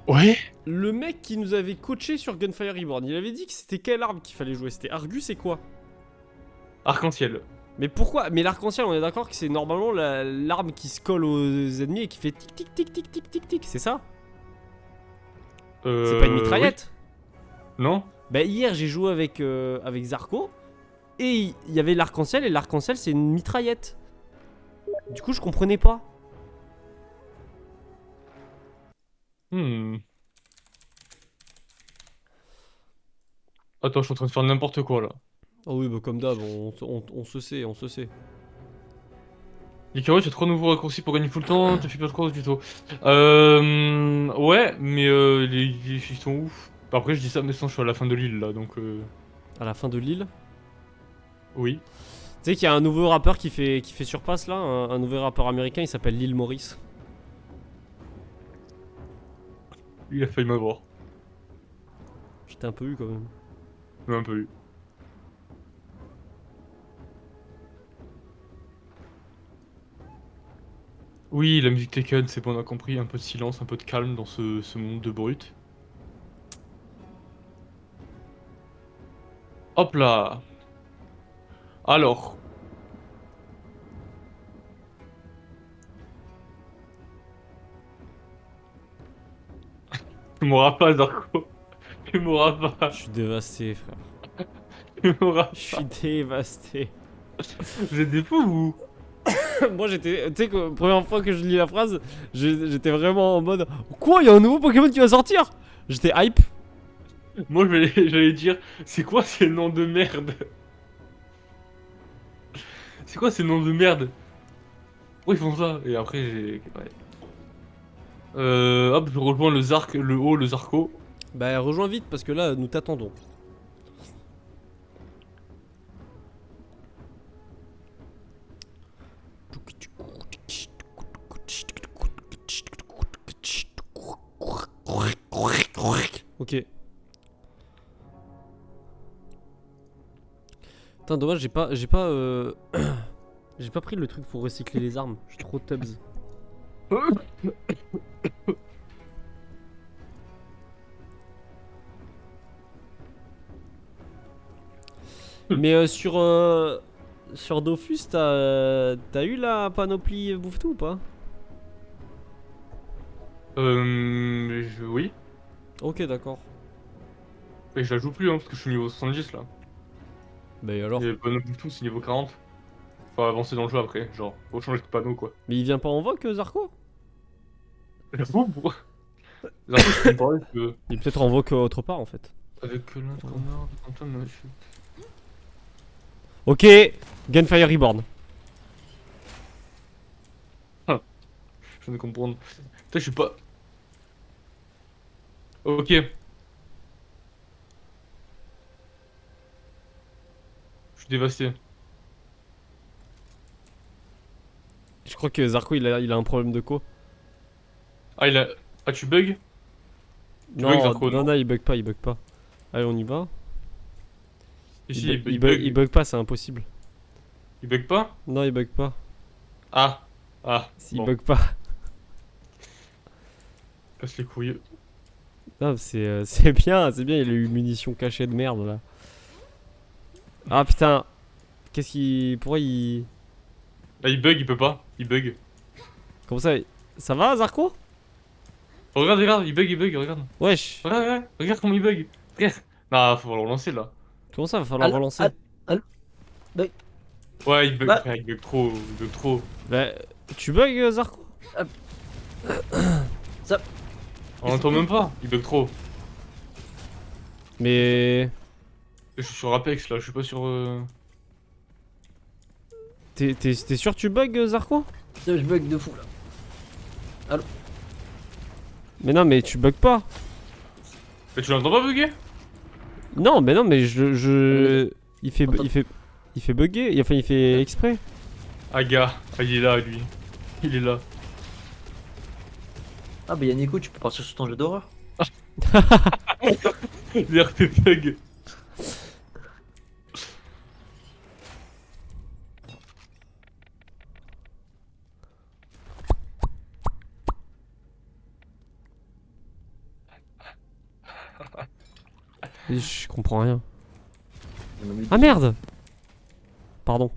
Ouais. Le mec qui nous avait coaché sur Gunfire Reborn, il avait dit que c'était quelle arme qu'il fallait jouer? C'était Argus et quoi? Arc-en-ciel. Mais pourquoi? Mais l'arc-en-ciel, on est d'accord que c'est normalement l'arme qui se colle aux ennemis et qui fait tic tic tic tic tic tic tic, c'est ça? C'est pas une Oui. mitraillette? Non. Bah hier j'ai joué avec Zarko et il y avait l'arc-en-ciel et l'arc-en-ciel c'est une mitraillette. Du coup je comprenais pas. Hmm. Attends, je suis en train de faire n'importe quoi là. Ah oui bah comme d'hab, on se sait, on se sait. Icaro, tu as 3 nouveaux raccourcis pour gagner full temps, te fais pas trop du tout. Ouais, mais ils sont où? Après, je dis ça, mais sans, je suis à la fin de l'île là, donc À la fin de l'île. oui. Tu sais qu'il y a un nouveau rappeur qui fait surpasse là, un nouveau rappeur américain, il s'appelle Lil Maurice. Il a failli m'avoir. J'étais un peu eu quand même. Mais un peu eu. Oui, la musique Tekken, c'est bon, on a compris. Un peu de silence, un peu de calme dans ce monde de brut. Hop là! Alors. Tu m'auras pas, Zarko. Tu m'auras Je pas. suis dévasté frère. Tu m'auras Je suis pas. dévasté. Vous êtes des fous, vous? Moi j'étais, tu sais que première fois que je lis la phrase, j'étais vraiment en mode quoi, il y a un nouveau Pokémon qui va sortir? J'étais hype. Moi, j'allais dire, c'est quoi ces noms de merde? C'est quoi ces noms de merde? Pourquoi ils font ça? Et après, j'ai... Ouais. Hop, je rejoins le Zark, le haut, le Zarko. Bah rejoins vite parce que là nous t'attendons. Ok. Putain dommage j'ai pas pris le truc pour recycler les armes. Je suis trop tubs. Mais sur Dofus t'as eu la panoplie bouffe-tout ou pas? Oui. Ok d'accord. Et je la joue plus, hein, parce que je suis niveau 70 là. Bah et alors? Et le panneau tout, c'est niveau 40. Faut avancer dans le jeu après, genre, faut changer de panneau quoi. Mais il vient pas en vogue Zarko? J'avoue, pourquoi? Zarko, tu peux me parler que... Il est peut-être en vogue autre part en fait. Avec l'un de Connor, de Quantum, monsieur. Ok, Gunfire Reborn. Ah, je viens de comprendre. Putain, je suis pas... Ok. Je suis dévasté. Je crois que Zarko il a un problème de co. Ah, il a... Ah, tu bugs? Tu bugs, Non, Zarko, non, non? non, il bug pas, il bug pas. Allez, on y va. Ici, il Il bug. bug pas, c'est impossible. Il bug pas? Non, il bug pas. Ah. Ah, S'il bon. bug pas. Casse les couilles. Non, c'est bien, c'est bien, il a eu une munition cachée de merde là. Ah putain, qu'est-ce qu'il. Pourquoi il. Là, il bug, il peut pas. Il bug. Comment ça? Ça va, Zarko? Oh, regarde, regarde, il bug, regarde. Wesh, Regarde, regarde, regarde comment il bug. Regarde. Non, faut le relancer, là. comment ça va falloir Allô, relancer? allô, allô. Bah, Ouais, il bug, bah, frère, il bug trop, il bug trop. Bah, tu bugs, Zarko? ça. On entend même pas, il bug trop. Mais. Je suis sur Apex, là, je suis pas sur... T'es sûr que tu bugs, Zarko? Ça, je bug de fou là. Mais non, mais tu bugs pas. Mais tu l'entends pas bugger? Non, mais non, mais Mais il fait, Attends. il fait bugger, enfin il fait exprès. Ah, gars. Ah, il est là, lui. Il est là. Ah, bah, y'a Nico, tu peux partir sur ton jeu d'horreur. Les RP bug. Je comprends rien. J'en ai mis Ah deux. merde. Pardon.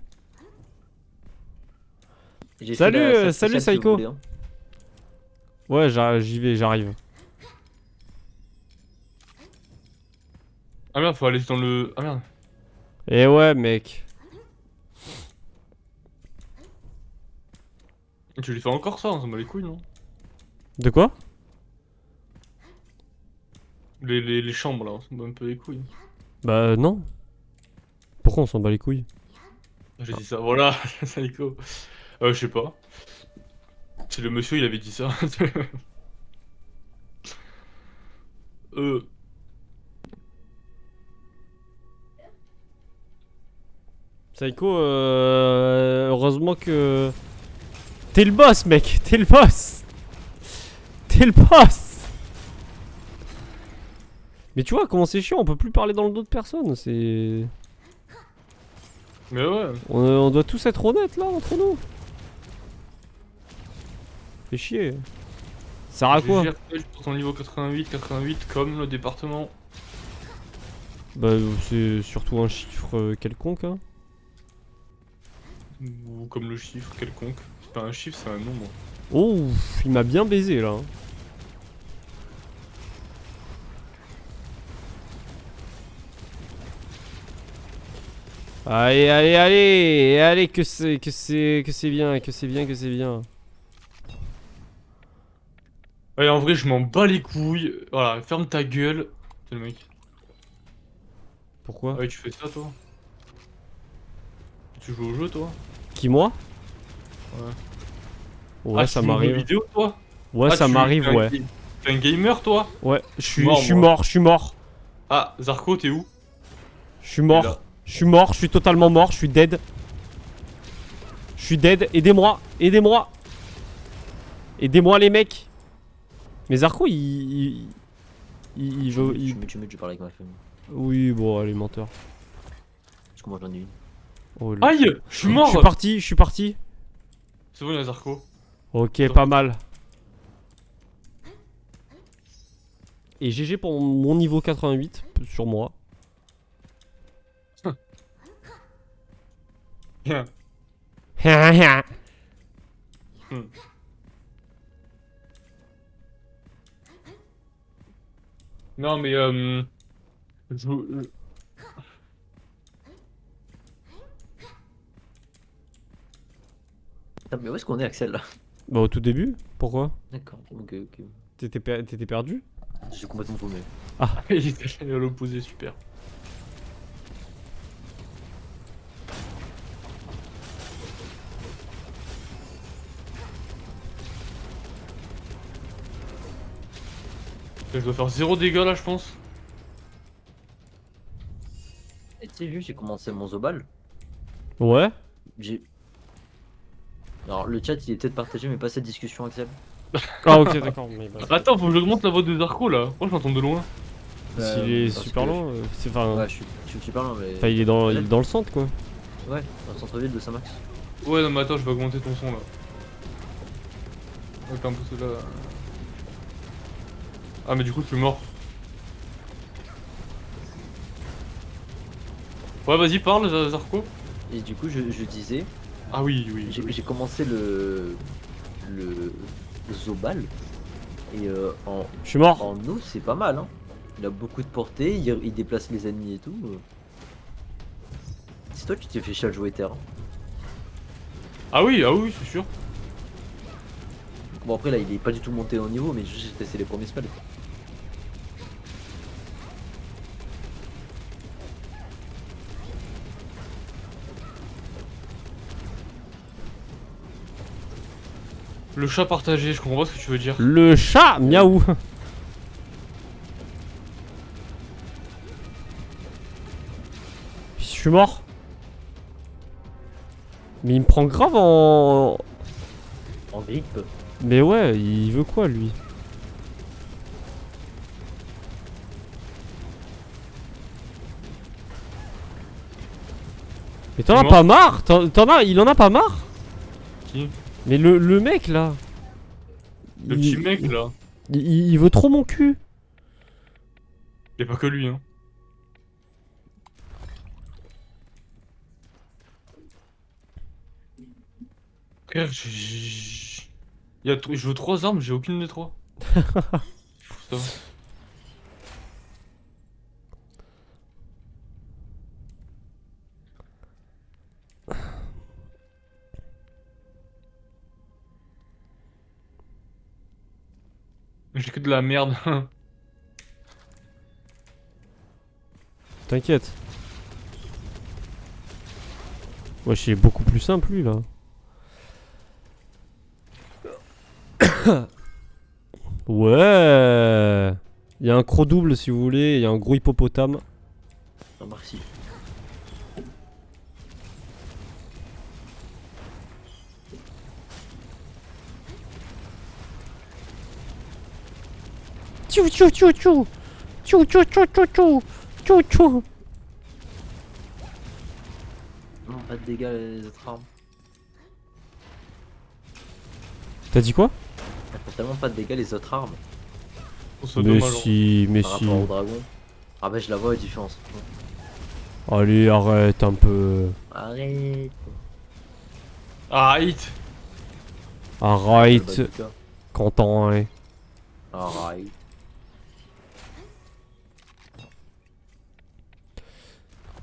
J'ai Salut, fait la salut, spéciale si vous Psycho. voulez, hein. Ouais, j'y vais, j'arrive. Ah merde, faut aller dans le... Ah merde. Eh ouais, mec. Tu lui fais encore ça, on s'en bat les couilles, non? De quoi? Les chambres, là, on s'en bat un peu les couilles. Bah non. Pourquoi on s'en bat les couilles? J'ai dit ça, voilà, Psycho. Je sais pas. C'est le monsieur, il avait dit ça. euh... Psycho, heureusement que... T'es le boss, mec. T'es le boss. T'es le boss. Mais tu vois comment c'est chiant, on peut plus parler dans le dos de personne, c'est... Mais ouais. On doit tous être honnêtes là, entre nous. Fais chier. Ça sert à quoi? GGRTL pour ton niveau 88 comme le département. Bah c'est surtout un chiffre quelconque hein. Ou comme le chiffre quelconque. C'est pas un chiffre, c'est un nombre. Oh, il m'a bien baisé là. Allez, allez, allez, allez, que c'est bien, que c'est bien, que c'est bien. Ouais, en vrai, je m'en bats les couilles. Voilà, ferme ta gueule. C'est le mec. Pourquoi? Ah ouais, tu fais ça, toi? Tu joues au jeu, toi? Qui, moi? Ouais. Ouais, Ah, ça tu joues aux jeux m'arrive. vidéo, toi? Ouais, Ah, ça m'arrive, t'es un ouais. T'es un gamer, toi? Ouais, je suis Mort, moi. mort, je suis mort. Ah, Zarko, t'es où? Je suis là. mort. Je suis mort, je suis totalement mort, je suis dead. Je suis dead, aidez-moi, aidez-moi. Aidez-moi les mecs. Mais Zarko, il veut... Tu mets, je parle avec ma famille. Oui, bon, allez, menteur. Parce que moi j'en ai une. Oh, le- Aïe! Je suis mort! Je suis parti, je suis parti. C'est bon, il y a Zarko. Ok, Attends. pas mal. Et GG pour mon niveau 88 sur moi. Bien. Non, mais je- Putain, mais où est-ce qu'on est, Axel là? Bah au tout début, pourquoi? D'accord, ok, ok. T'étais perdu? J'ai complètement paumé. il est allé à l'opposé, super. Je dois faire 0 dégâts là, je pense. Et tu sais, vu, j'ai commencé mon Zobal. Ouais. J'ai. Alors, le chat il est peut-être partagé, mais pas cette discussion, Axel. Ah ok d'accord, mais bah, Attends, faut que j'augmente la voix de Zarko là. Moi, je m'entends de loin. s'il est Parce super que- loin, c'est enfin... Ouais, je suis super loin, mais. Enfin il est dans le centre quoi. Ouais, dans le centre-ville de Saint-Max. Ouais, non, mais attends, je vais augmenter ton son là. Ouais, t'es un peu là. Ah, mais du coup, je suis mort. Ouais, vas-y, parle, Zarko. Et du coup, je disais, Ah, oui, oui. j'ai commencé le Zobal. Et Je suis mort. en eau, c'est pas mal, hein. Il a beaucoup de portée, il déplace les ennemis et tout. C'est toi, tu t'es fait chier à jouer terre. Ah, oui, c'est sûr. Bon, après, là, il est pas du tout monté au niveau, mais juste j'ai testé les premiers spells. Quoi. Le chat partagé, je comprends pas ce que tu veux dire. Le chat, miaou. Je suis mort. Mais il me prend grave en... En grippe. Mais ouais, il veut quoi lui? Mais t'en as Mort. pas marre? Il en a pas marre? Qui? Mais le mec là. Le petit mec là. Il veut trop mon cul. Y'a pas que lui, hein. Frère, je veux 3 armes, j'ai aucune des 3. Ça. J'ai que de la merde. T'inquiète. Wesh, il est beaucoup plus simple lui là. Ouais. Il y a un croc double si vous voulez, il y a un gros hippopotame. Non, merci. Tchou tchou tchou tchou. Tchou tchou tchou tchou tchou. Tchou tchou. Non, pas de dégâts les autres armes. T'as dit quoi? Elles font tellement pas de dégâts les autres armes C'est Mais dommage. si, mais par si. rapport au dragon. Ah bah je la vois la différence. Allez, arrête un peu. Arrête. Arrête. Arrête. Content, hein. Arrête.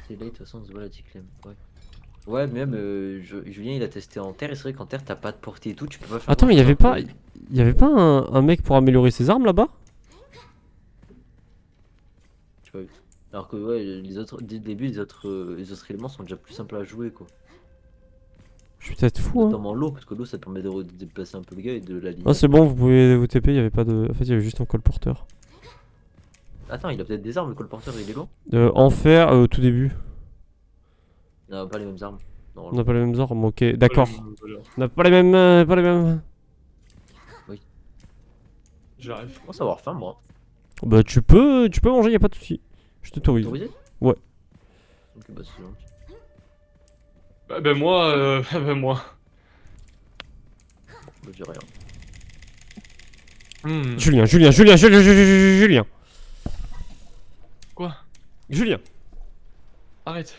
C'est là de toute façon on se voit la Ticlem. Ouais. Ouais, même Julien il a testé en terre et c'est vrai qu'en terre t'as pas de portée et tout, tu peux pas faire. Attends, mais il y avait pas, Ouais. y avait pas un mec pour améliorer ses armes là-bas? Tu vois. Alors que ouais, les autres, dès le début, les autres éléments sont déjà plus simples à jouer quoi. Je suis peut-être fou, hein. Notamment l'eau, parce que l'eau ça te permet de déplacer un peu le gars et de l'aligner. Ah, c'est bon, vous pouvez vous TP, il y avait pas de. En fait, il y avait juste un colporteur. Attends, il a peut-être des armes, le colporteur il est loin. Enfer, au tout début. Il n'a pas les mêmes armes. On Normalement. n'a pas les mêmes armes, ok, d'accord. Voilà. On n'a pas les mêmes. Pas les mêmes. J'arrive. Comment savoir faim moi? Bah, tu peux manger, y a pas de souci. Je t'autorise. Autorisé? Ouais. Ok, bah c'est gentil. Ben moi, moi. Je dis rien. Julien. Quoi? Julien. Arrête.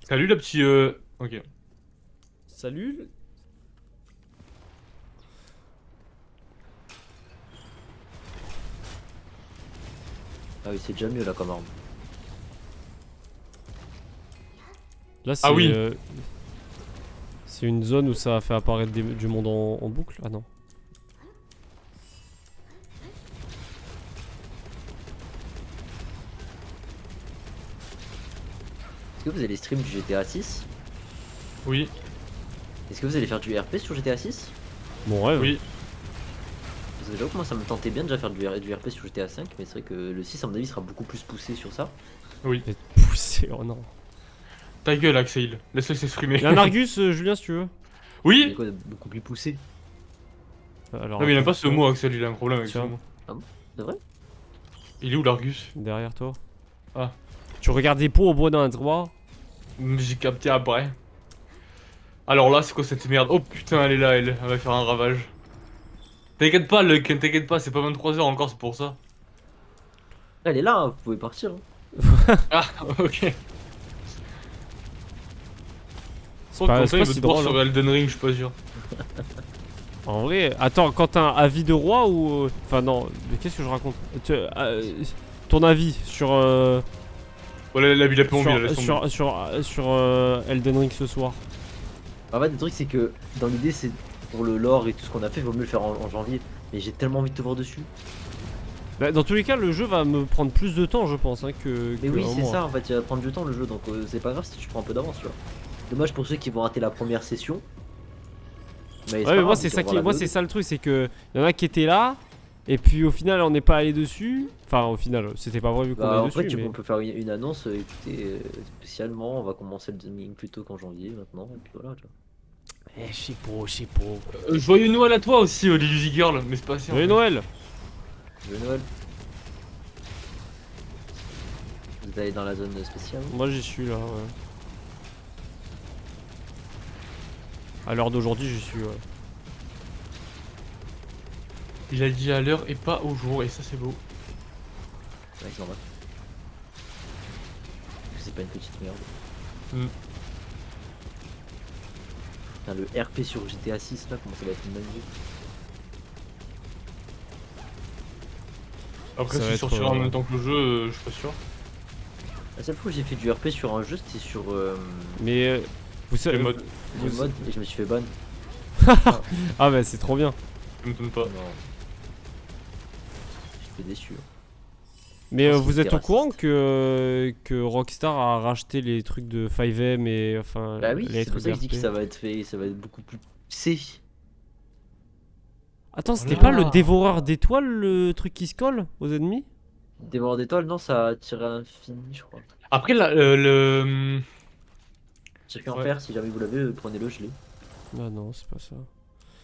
Salut la petite. Ok. Salut. Ah oui, c'est déjà mieux là comme arme. Là, c'est. Ah oui. C'est une zone où ça a fait apparaître du monde en boucle. Ah non. Est-ce que vous allez stream du GTA 6? Oui. Est-ce que vous allez faire du RP sur GTA 6? Mon rêve. Oui. Parce que j'avoue que moi ça me tentait bien de déjà faire du RP sur GTA 5, mais c'est vrai que le 6 à mon avis sera beaucoup plus poussé sur ça. Oui. Et poussé, oh non. Ta gueule, Axel. Laisse-le s'exprimer. Il y a un Argus, Julien, si tu veux. Mais Oui. quoi, beaucoup plus poussé? Alors, Non mais il aime attends, pas ce mot, Axel. Il a un problème avec ce Tiens. mot. C'est vrai? Il est où l'Argus? Derrière toi. Ah. Tu regardes des pots au bois d'un endroit. J'ai capté après. Alors là, c'est quoi cette merde? Oh putain, elle est là, elle va faire un ravage. T'inquiète pas, Luck, t'inquiète pas, c'est pas 23h encore, c'est pour ça. Elle est là, hein, vous pouvez partir. Hein. Ah, ok. C'est pas, c'est il pas veut si te voir drôle. sur Elden Ring, je suis pas sûr. En vrai, attends, quand t'as un avis de roi ou. Enfin, non, mais qu'est-ce que je raconte? Ton avis sur. Voilà, la ville a pas envie, là, laisse tomber. sur Elden Ring ce soir. En fait, le truc c'est que dans l'idée, c'est pour le lore et tout ce qu'on a fait, il vaut mieux le faire en janvier. Mais j'ai tellement envie de te voir dessus. Bah, dans tous les cas, le jeu va me prendre plus de temps, je pense, hein, que. Mais oui, un c'est mois. ça en fait, il va prendre du temps le jeu, donc c'est pas grave si tu prends un peu d'avance, tu vois. Dommage pour ceux qui vont rater la première session. Mais Ouais, mais moi, c'est ça qui. Moi, c'est ça le truc, c'est que. Y en a qui étaient là, et puis au final, on n'est pas allé dessus. Enfin, au final, c'était pas prévu qu'on Bah, aille en dessus. fait, mais... on peut faire une annonce, écoutez, spécialement, on va commencer le gaming plus tôt qu'en janvier maintenant, et puis voilà, tu vois. Eh, je sais pas. Joyeux Noël à toi aussi, Lily Girl, mais c'est pas assez. en Joyeux fait. Noël! Joyeux Noël. Vous allez dans la zone spéciale? Moi, j'y suis là, ouais. À l'heure d'aujourd'hui, j'y suis, ouais. Il a dit à l'heure et pas au jour, et ça c'est beau. Ouais, c'est normal. C'est pas une petite merde. Putain, le RP sur GTA 6 là, comment ça va être une dinguerie. Après, Ça va s'il être, sortira en même temps que le jeu, je suis pas sûr. La seule fois où j'ai fait du RP sur un jeu, c'était sur Mais vous Les savez. modes, le mode et je me suis fait ban. Ah bah c'est trop bien. ça m'étonne pas. Non. J'étais déçu. Mais pense vous qu'il êtes était au courant raciste. que Rockstar a racheté les trucs de 5M et enfin Bah oui, les c'est pour trucs ça que je dis que d'RP. ça va être fait, ça va être beaucoup plus poussé. Attends, c'était Voilà. pas le dévoreur d'étoiles le truc qui se colle aux ennemis? Dévoreur d'étoiles, non, ça a tiré à l'infini, je crois. Après, là, le. Circuit en Ouais. fer, si jamais vous l'avez, prenez-le, je l'ai. Ah non, c'est pas ça.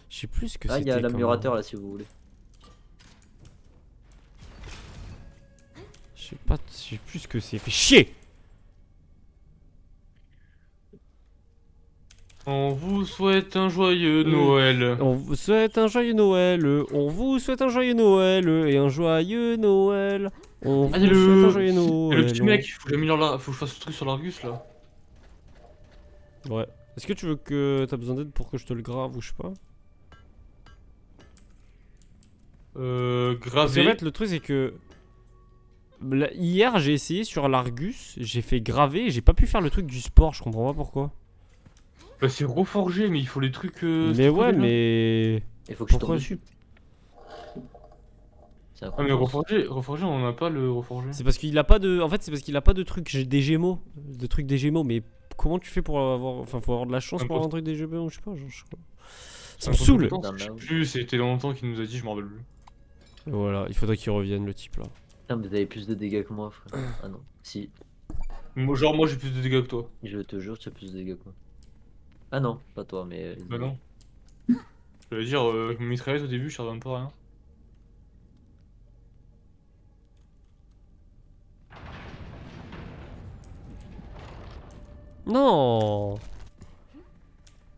Je sais plus ce que Ah, il y c'était a comme. l'améliorateur là, si vous voulez. Je sais plus ce que c'est. Fait chier! On vous souhaite un joyeux Noël. On vous souhaite un joyeux Noël. On vous souhaite un joyeux Noël et un joyeux Noël. On Ah, vous il y a souhaite un le. joyeux Il y a Noël. le petit mec, faut que j'améliore là. Faut que je fasse ce truc sur l'Argus là. Ouais. Est-ce que tu veux que t'as besoin d'aide pour que je te le grave ou je sais pas? Parce qu'en Gravé. fait, le truc c'est que hier j'ai essayé sur l'Argus, j'ai fait graver et j'ai pas pu faire le truc du sport, je comprends pas pourquoi. Bah, c'est reforgé, mais il faut les trucs. Mais c'était quoi ouais, déjà mais. Il faut que je Pourquoi tombe dessus. C'est un Ah, mais compétence. reforgé, on en a pas le reforgé. C'est parce qu'il a pas de. En fait, c'est parce qu'il a pas de truc des Gémeaux. De trucs des Gémeaux, mais comment tu fais pour avoir. Enfin, faut avoir de la chance pour avoir un truc des Gémeaux, je sais pas. Genre, je sais pas. Ça me saoule! Je sais plus, c'était longtemps qu'il nous a dit, je m'en rappelle plus. Et voilà, il faudrait qu'il revienne le type là. Putain, mais t'avais plus de dégâts que moi, frère. Ah non. Si, Genre, moi j'ai plus de dégâts que toi. je te jure, tu as plus de dégâts que moi. Ah non, pas toi, mais. Bah non. Je vais dire, avec mon mitraillette au début, je servais même pas à rien. Non!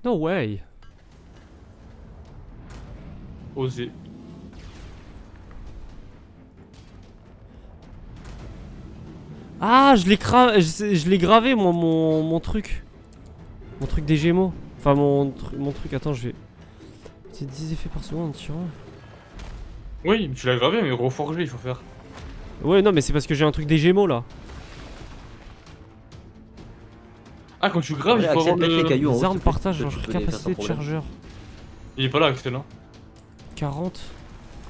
No way! Osé. Ah, je l'ai gravé, moi, mon truc. Mon truc des Gémeaux. Enfin, mon truc, attends, je vais. C'est 10 effets par seconde en tirant. Oui, tu l'as gravé, mais reforgé, il faut faire. Ouais, non, mais c'est parce que j'ai un truc des Gémeaux là. Ah, quand tu graves, Ouais, il faut avoir Axel, mets les le. cailloux en haut, Les s'il armes te plaît. partagent leur Tu peux les faire sans capacité de problème. chargeur. Il est pas là, Axel, hein. 40.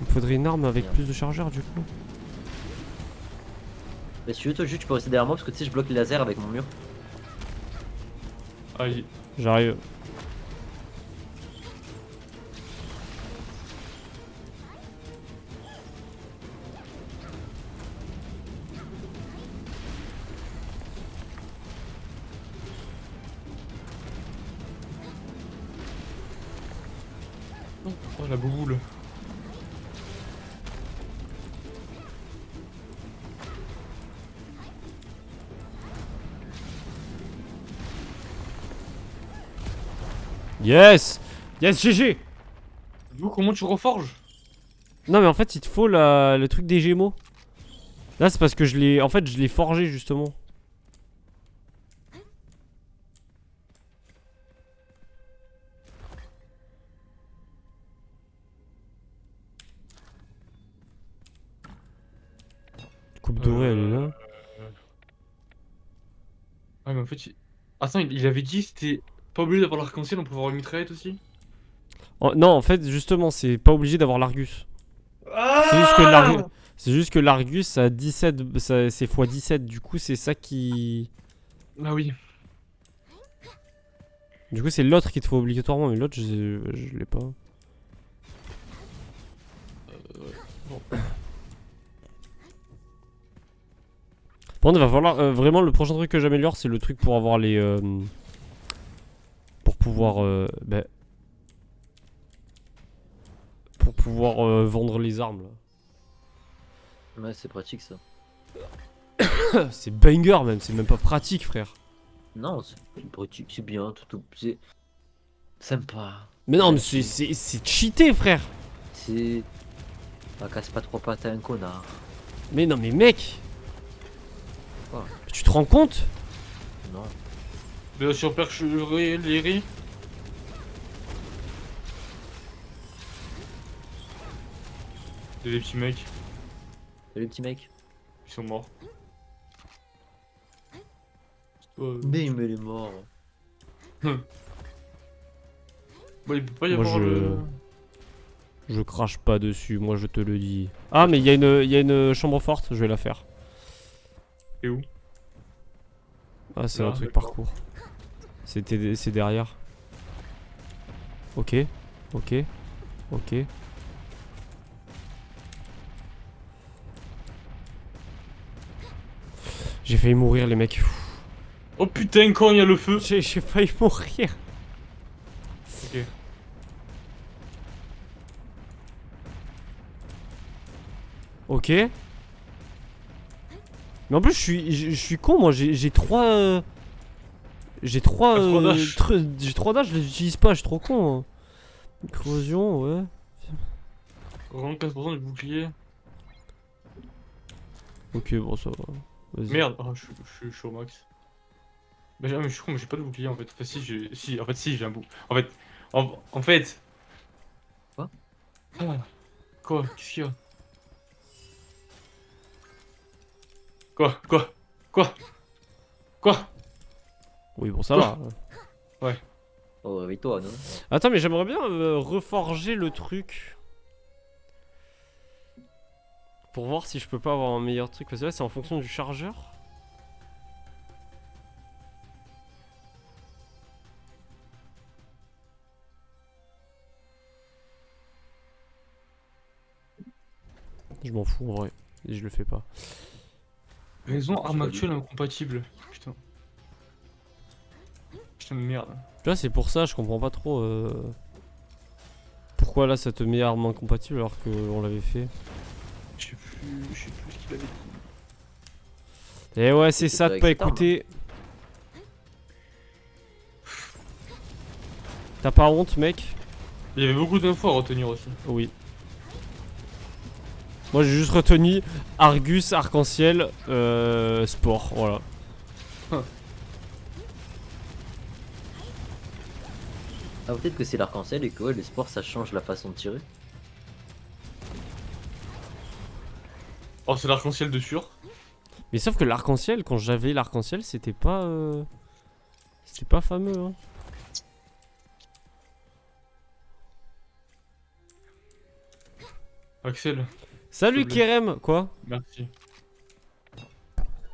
Il me faudrait une arme avec Merde. plus de chargeur du coup. Mais si tu veux, toi, juste, tu peux rester derrière moi parce que tu sais, je bloque les lasers avec mon mur. Aïe. J'arrive. Oh, la bouboule. Yes! Yes, GG! Du coup, comment tu reforges? Non, mais en fait, il te faut le truc des Gémeaux. Là, c'est parce que je l'ai. En fait, je l'ai forgé justement. Coupe dorée, elle est là. Ah, mais en fait, attends, il avait dit c'était pas obligé d'avoir l'arc-en-ciel, on peut avoir une mitraillette aussi? Non, en fait, justement, c'est pas obligé d'avoir l'Argus. Ah, C'est juste que l'Argus, ça a 17, c'est x17. Du coup, c'est ça qui. Ah oui. Du coup, c'est l'autre qu'il te faut obligatoirement, mais l'autre, je l'ai pas. Bon. Bon, il va falloir. Vraiment, le prochain truc que j'améliore, c'est le truc pour avoir les. Pour pouvoir. Pour pouvoir vendre les armes, là. Ouais, c'est pratique ça. C'est banger, même, c'est même pas pratique, frère. Non, c'est pratique, c'est bien, tout. C'est sympa. Mais non, mais Ouais, c'est cheaté, frère. C'est. Bah, casse pas trois pattes à un connard. Mais non, mais mec. Quoi? Tu te rends compte? Non. Bien sûr, percherie, les riz. C'est des petits mecs, Salut petit mec. ils sont morts. Ouais, Mais il est mort. Bah, il peut pas y Moi, avoir le... Je crache pas dessus, moi je te le dis. Ah, mais il y a une chambre forte, je vais la faire. Et où? Ah, c'est Là, un truc d'accord. parcours. C'est derrière. Ok, ok, ok. J'ai failli mourir, les mecs. Oh putain, quand il y a le feu. J'ai failli mourir. Ok. Ok. Mais en plus, je suis con, moi. J'ai 3. J'ai 3. T'as trois dash. J'ai 3 dash, je les utilise pas, je suis trop con. Hein. Corrosion, ouais. 44% du bouclier. Ok, bon, ça va. Vas-y. Merde, oh, je suis au max. Mais je suis con, mais j'ai pas de bouclier en fait. Enfin, si, si, en fait, si, j'ai un bouclier. En fait, en fait. Quoi? Ah, quoi? Qu'est-ce qu'il y a? Quoi? Quoi? Quoi? Quoi? Oui, bon, ça Quoi? va. Oh, réveille-toi, non? Attends, mais j'aimerais bien reforger le truc. Pour voir si je peux pas avoir un meilleur truc. Parce que là, c'est en fonction du chargeur. Je m'en fous en vrai. Et je le fais pas. Raison, arme pas actuelle incompatible. Putain. Putain de merde. Tu vois, c'est pour ça, je comprends pas trop. Pourquoi là ça te met arme incompatible alors qu'on l'avait fait. Je sais plus ce qu'il avait dit. Et ouais, c'est C'est ça de avec pas cette arme. écouter. T'as pas honte, mec? Il y avait beaucoup d'infos à retenir aussi. Oui. Moi j'ai juste retenu Argus, Arc-en-Ciel, Sport, voilà. Ah, peut-être que c'est l'arc-en-ciel et que ouais, le sport ça change la façon de tirer. Oh, c'est l'arc-en-ciel de sûr. Mais sauf que l'arc-en-ciel, quand j'avais l'arc-en-ciel, c'était pas... C'était pas fameux, hein. Axel, Salut S'il te plaît. Kerem. Quoi? merci.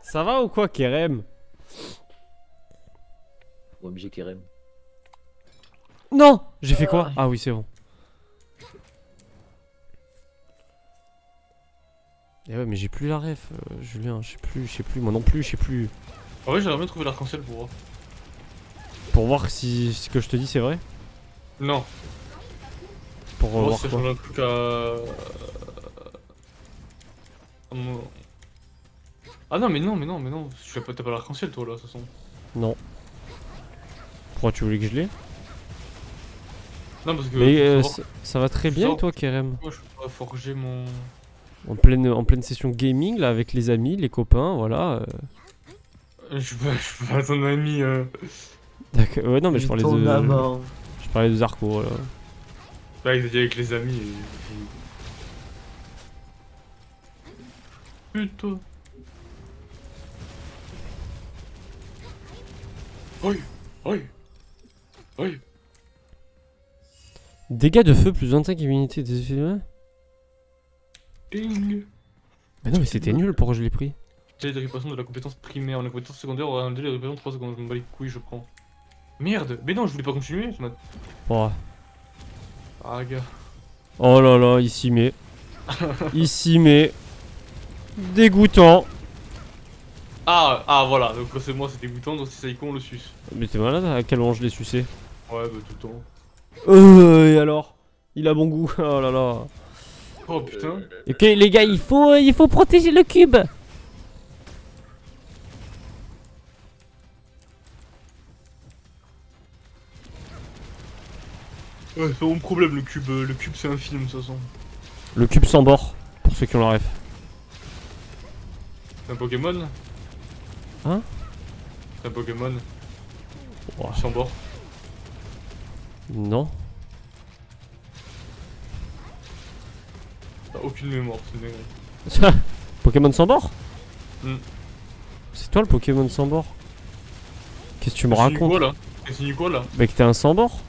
Ça va ou quoi Kerem? Ou MJ Kerem. Non! J'ai fait quoi? Ah oui, c'est bon. Eh ouais, mais j'ai plus la ref, Julien, je sais plus, moi non plus, je sais plus. En vrai, j'aimerais bien trouver l'arc-en-ciel pour voir. Pour voir si ce que je te dis c'est vrai? Non, Pour pour voir voir si ça quoi? change un truc à. Ah non, mais non, mais non, mais non. T'as pas l'arc-en-ciel toi là, de toute façon. Non. Pourquoi tu voulais que je l'ai? Non, parce que. Mais faut savoir ça va très faut bien et savoir toi Kerem? pourquoi je peux pas forger mon. En pleine session gaming là avec les amis, les copains, voilà. Je peux pas ton ami. D'accord. Ouais non mais je parlais Ton de. amant. Je parlais de Zarco, voilà. Là, il a dit avec les amis et. Putain. Oi, oi, oi. Dégâts de feu plus 25 immunité des effets. Ouais. Ding. Mais non mais c'était nul, pourquoi je l'ai pris? Délai de réparation de la compétence primaire. La compétence secondaire aura un délai de réparation de 3 secondes. Je me bats les couilles, je prends. Merde, mais non, je voulais pas continuer. Oh. Ah, gars. Oh là là, il s'y met. Il s'y met. Dégoûtant. Ah, voilà, donc c'est moi, c'est dégoûtant, donc si ça y con, on le suce. Mais t'es malade, à quel moment je l'ai sucé? Ouais, bah tout le temps. Et alors? Il a bon goût, oh là là. Oh putain. Ok les gars, il faut protéger le cube. Ouais, c'est mon problème, le cube c'est un film, de toute façon. Le cube sans bord, pour ceux qui ont la ref. C'est un Pokémon. Hein? C'est un Pokémon. Ouah. Sans bord. Non. T'as aucune mémoire, c'est une dinguerie. Pokémon sans bord. Hmm. C'est toi le Pokémon sans bord. Qu'est-ce que tu me C'est quoi racontes? là? C'est quoi là? Mec, t'es un sans bord?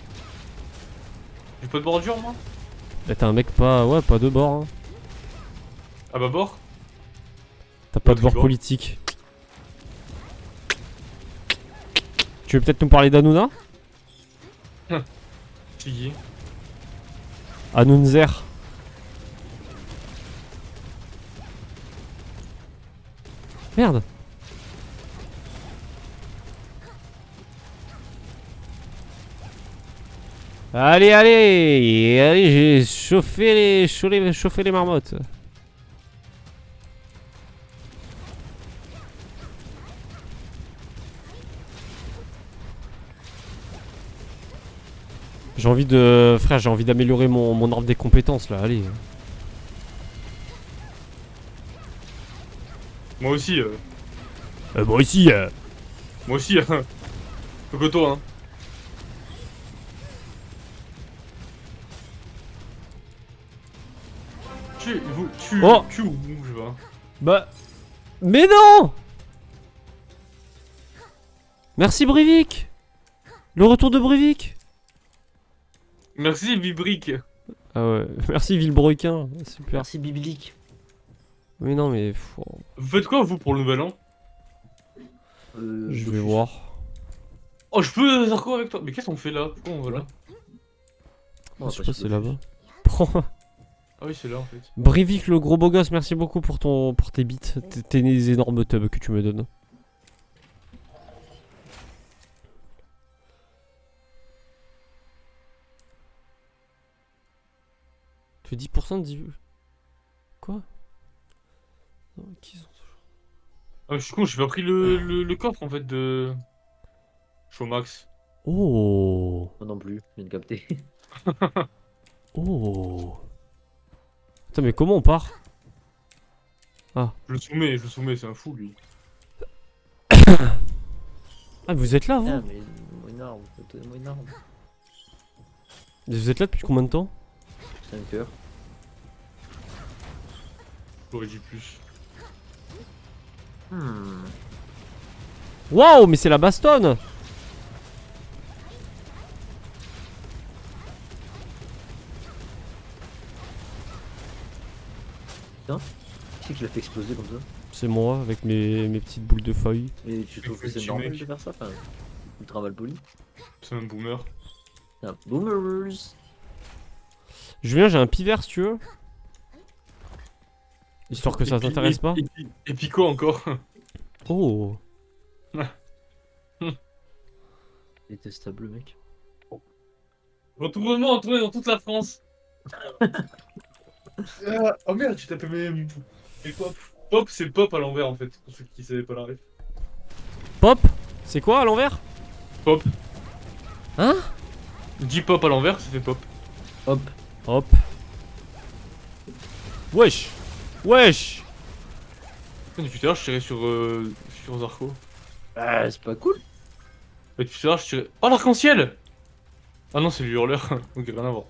J'ai pas de bordure moi? Bah, t'es un mec pas. Ouais, pas de bord. Hein. Ah bah bord? T'as pas de L'autre, bord il bord. politique. Tu veux peut-être nous parler d'Anouna? C'est qui? Anunzer. Merde. Allez, allez, allez, j'ai chauffé les marmottes. J'ai envie de... Frère, j'ai envie d'améliorer mon arbre des compétences, là, allez. Moi aussi, Moi aussi, moi aussi, hein. Faut que toi, hein. Oh. Tu ou vous, je sais pas. Bah... Mais non. Merci Brivik. Le retour de Brivik. Merci, Vibrick. Ah ouais, merci Villebrequin, super. Merci biblique. Mais non mais... Vous faites quoi, vous, pour le nouvel an? Je vais voir. Oh, je peux faire quoi avec toi? Mais qu'est-ce qu'on fait là? Pourquoi on va là? Bon, Je sais après, pas, c'est Dofus. là-bas. Prends... Ah oui, c'est là en fait. Brivik le gros beau gosse, merci beaucoup pour tes bits, tes énormes tubs que tu me donnes. Tu fais 10% de 10... Quoi? Non, qui sont... Ah, je suis con, j'ai pas pris le coffre en fait de. Showmax. Oh. Moi non plus, je viens de capter. Oh. Putain mais comment on part? Je le soumets, c'est un fou lui. Ah vous êtes là vous? Ah, mais moi une arme, donnez-moi une arme. Vous êtes là depuis combien de temps? 5 heures. J'aurais dit plus. Waouh mais c'est la bastonne. Qui c'est qui l'a fait exploser comme ça? C'est moi avec mes petites boules de feuilles. Et tu trouves que c'est Petit normal mec. de faire ça? Enfin, ultra mal poli. C'est un boomer. Ah, boomers! Julien j'ai un pivert si tu veux. Histoire que ça t'intéresse pas. Et puis quoi encore? Oh. Détestable mec. Retournement entouré dans toute la France. Oh merde, tu t'appelles même. Et Pop. Pop, c'est Pop à l'envers en fait, pour ceux qui savaient pas la ref. Pop. C'est quoi à l'envers? Pop. Hein? Dis Pop à l'envers, ça fait Pop. Hop! Hop. Wesh. Wesh. Putain, depuis tout à l'heure, je tirais sur Zarko. Ah, c'est pas cool! Et depuis tout à l'heure, je tirais. Oh, l'arc-en-ciel! Ah non, c'est le hurleur. Ok, rien à voir.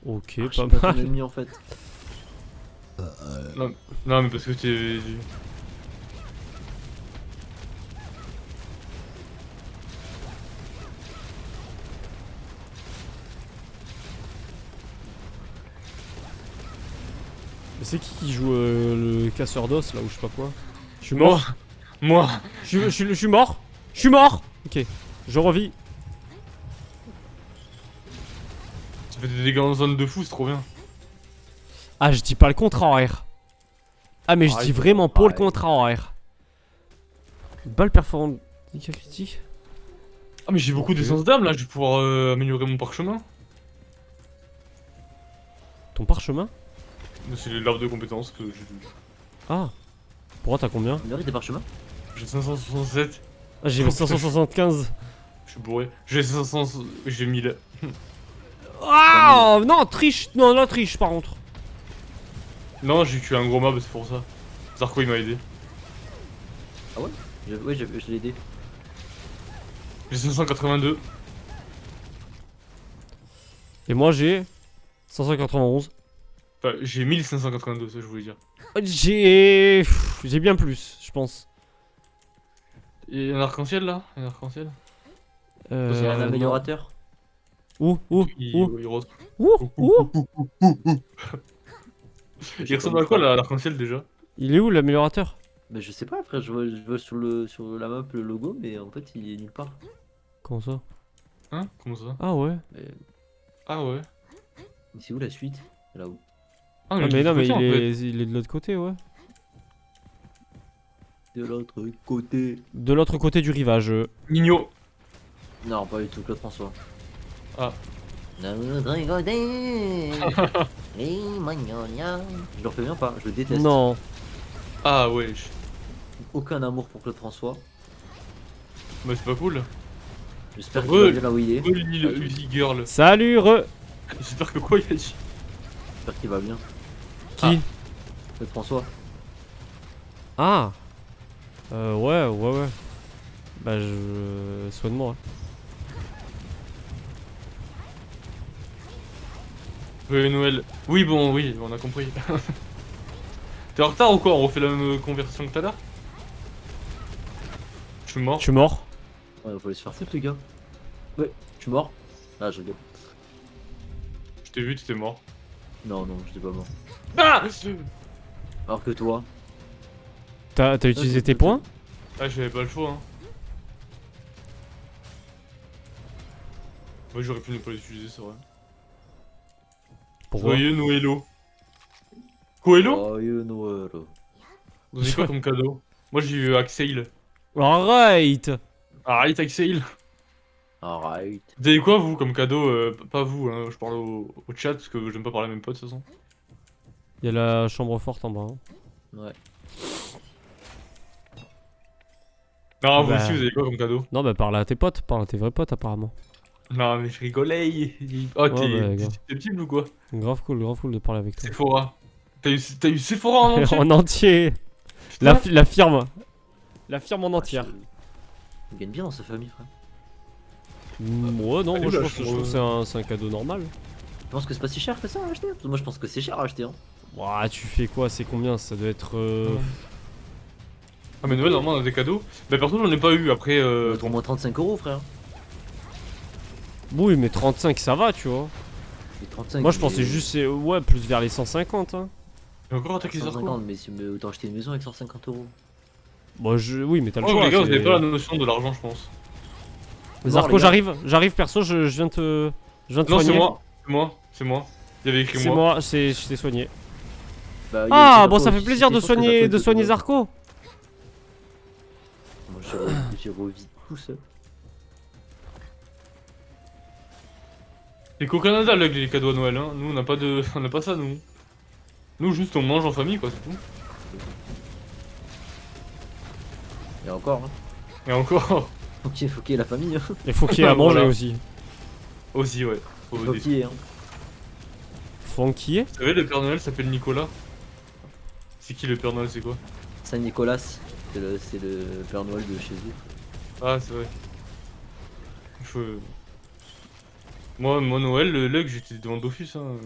Ok, Je suis pas pas ton mal. ennemi en fait. Non, mais parce que t'es. Mais c'est qui joue le casseur d'os là ou je sais pas quoi? Je suis mort. Moi! Je suis mort. Je suis mort. Ok, je revis. Ça fait des dégâts en zone de fou, c'est trop bien. Ah, je dis pas le contraire. Ah, mais je dis vraiment pas le contraire. Balle performante critique. Ah, mais j'ai beaucoup d'essence d'âme là, je vais pouvoir améliorer mon parchemin. Ton parchemin? C'est l'arbre de compétences que j'ai. Ah. Pourquoi t'as combien? On mérite des parchemins? J'ai 567. Ah, j'ai 575. Je suis bourré. J'ai 500. J'ai 1000. Ah non, triche. Non, non, triche par contre. Non, j'ai tué un gros mob, c'est pour ça. Zarko il m'a aidé. Ouais, je l'ai aidé. J'ai 582. Et moi j'ai 591. Enfin, j'ai 1582, ça je voulais dire. J'ai bien plus, je pense. Et un arc-en-ciel là? Un arc-en-ciel? Il y a un Non. améliorateur. Où Où Il, Où il, re- Où il ressemble à quoi l'arc-en-ciel déjà? Il est où l'améliorateur? Mais je sais pas, après je vois sur la map le logo, mais en fait il est nulle part. Comment ça? Hein? Comment ça? Ah ouais. Mais Ah ouais. c'est où la suite? Là-haut. Ah, Ah il mais est non de mais l'autre côté, en fait. il est de l'autre côté, ouais. De l'autre côté. De l'autre côté du rivage. Mignon. Non, pas du tout, Claude François. Ah. De l'autre côté. Les magnolias. Je le refais bien pas, je le déteste. Non. Ah ouais. Aucun amour pour Claude François. Mais c'est pas cool. J'espère qu'il Ouais. va bien là où il est. Oh Lily Uzi Girl. Salut J'espère que quoi il a dit? J'espère qu'il va bien. Qui? Claude François. Ah. Ouais. Bah je... Soigne-moi. Joyeux Noël. Oui bon, oui, on a compris. T'es en retard ou quoi? On refait la même conversation que tout à l'heure? Je suis mort. Je suis mort. Ouais, il faut se faire foutre, les gars. Ouais, je suis mort. Ah, je rigole. Je t'ai vu, t'étais mort. Non, j'étais pas mort. Ah! Alors que toi. T'as utilisé tes points? Ah, j'avais pas le choix, hein. Moi j'aurais pu ne pas l'utiliser, c'est vrai. Pourquoi? Joyeux Noëlo. Coelho? Oh, Noël. Vous avez quoi comme cadeau? Moi j'ai eu Axel. Alright. Arrête Axel. Alright. Vous avez quoi vous comme cadeau? Pas vous, hein, je parle au chat parce que j'aime pas parler à mes potes de toute façon. Il y a la chambre forte en bas. Hein. Ouais. Non, vous Bah. aussi vous avez quoi comme cadeau? Non bah parle à tes potes, parle à tes vrais potes apparemment. Non mais je rigolais. Oh Ouais, t'es bah, gars. susceptible ou quoi? Grave cool de parler avec toi. Sephora. T'as eu Sephora en entier? En entier. Putain. La firme. La firme en entière. On gagne bien dans sa famille, frère. Ouais non, moi je bah, pense que c'est un cadeau normal. Tu penses que c'est pas si cher que ça à acheter? Parce que moi je pense que c'est cher à acheter. Hein. Ouah, tu fais quoi? C'est combien? Ça doit être... Ah mais Noël normalement on a des cadeaux. Bah perso j'en ai pas eu après On va être au moins 35 €, frère. Oui mais 35 ça va tu vois. Et 35, Moi je pensais mais- juste ouais plus vers les 150 hein. J'ai encore attaqué les 150, arcos. mais autant acheter une maison avec 150 €. Bon oui mais t'as le Oh choix. les gars vous c'est- avez pas la notion de l'argent je pense. Zarko les gars. j'arrive perso je viens te... Je viens te Non soigner. c'est moi. Il y avait écrit C'est moi. moi, je t'ai soigné. Bah, il y a Ah écrit bon Zarko ça fait aussi, plaisir c'était de sûr que soigner Zarko était Zarko. Moi j'ai revis tout seul. C'est qu'au Canada là, les cadeaux à Noël, hein. Nous on n'a pas de. On n'a pas ça nous. Nous juste on mange en famille quoi, c'est tout. Et encore, hein. Et encore. Faut qu'il y ait la famille. Hein. Il faut qu'il y ait à manger Voilà. aussi. Aussi ouais. Faut Faut des- qu'il y ait, hein. Faut qu'il y ait. Vous savez le Père Noël s'appelle Nicolas. C'est qui le Père Noël c'est quoi? Saint Nicolas, c'est le Père Noël de chez eux. Ah c'est vrai. Je... Moi Noël, le leg j'étais devant Dofus hein.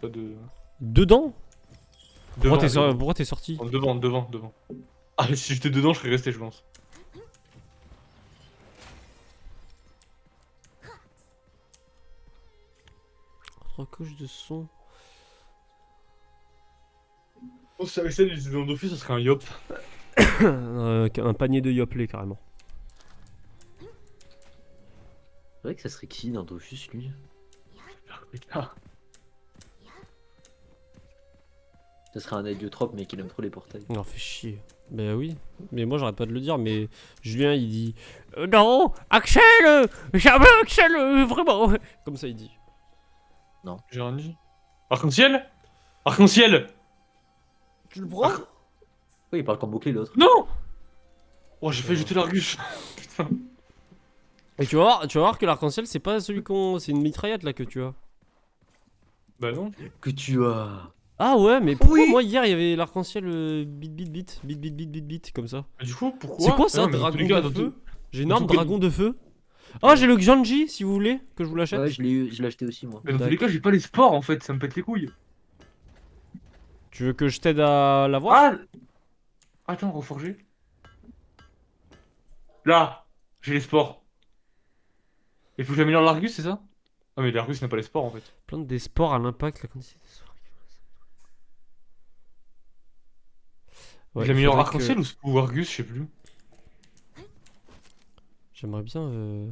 Pas de. Dedans? Devant, Pourquoi t'es sorti? devant. Ah si j'étais dedans je serais resté je pense. 3 couches de son. Oh si Axel il était devant Dofus ça serait un yop. Un panier de yoplait carrément. C'est vrai que ça serait qui dans Dofus, lui? Ça serait un héliotrope, mais qui aime trop les portails. Non, fait chier. Ben oui, mais moi j'arrête pas de le dire, mais Julien il dit non, Axel, jamais Axel, vraiment. Comme ça il dit. J'ai rien dit. Arc-en-ciel? Arc-en-ciel! Tu le prends? Oui, il parle comme bouclé l'autre. Non! Oh j'ai fait jeter l'Argus. Putain. Et tu vas voir que l'arc-en-ciel c'est pas celui qu'on. C'est une mitraillette là que tu as. Bah non. Que tu as. Ah ouais, mais pourquoi Oui. moi hier il y avait l'arc-en-ciel bit comme ça. Bah, du coup pourquoi? C'est quoi ça, Ah, mais dans dragon tous les cas, de dans feu? tout- J'ai une dans arme tous les- dragon de feu. Oh j'ai le Gjanji si vous voulez que je vous l'achète. Ouais, je l'ai acheté aussi, moi. Mais dans tous les cas j'ai pas les sports en fait, ça me pète les couilles. Tu veux que je t'aide à l'avoir? Ah! Attends, reforger. Là! J'ai les sports. Il faut que j'améliore l'Argus, c'est ça? Ah, mais l'Argus n'a pas les sports en fait. Plante des spores à l'impact, la quantité de spores. Ouais, J'améliore faudrait Arc-en-Ciel que... ou Argus, je sais plus. J'aimerais bien...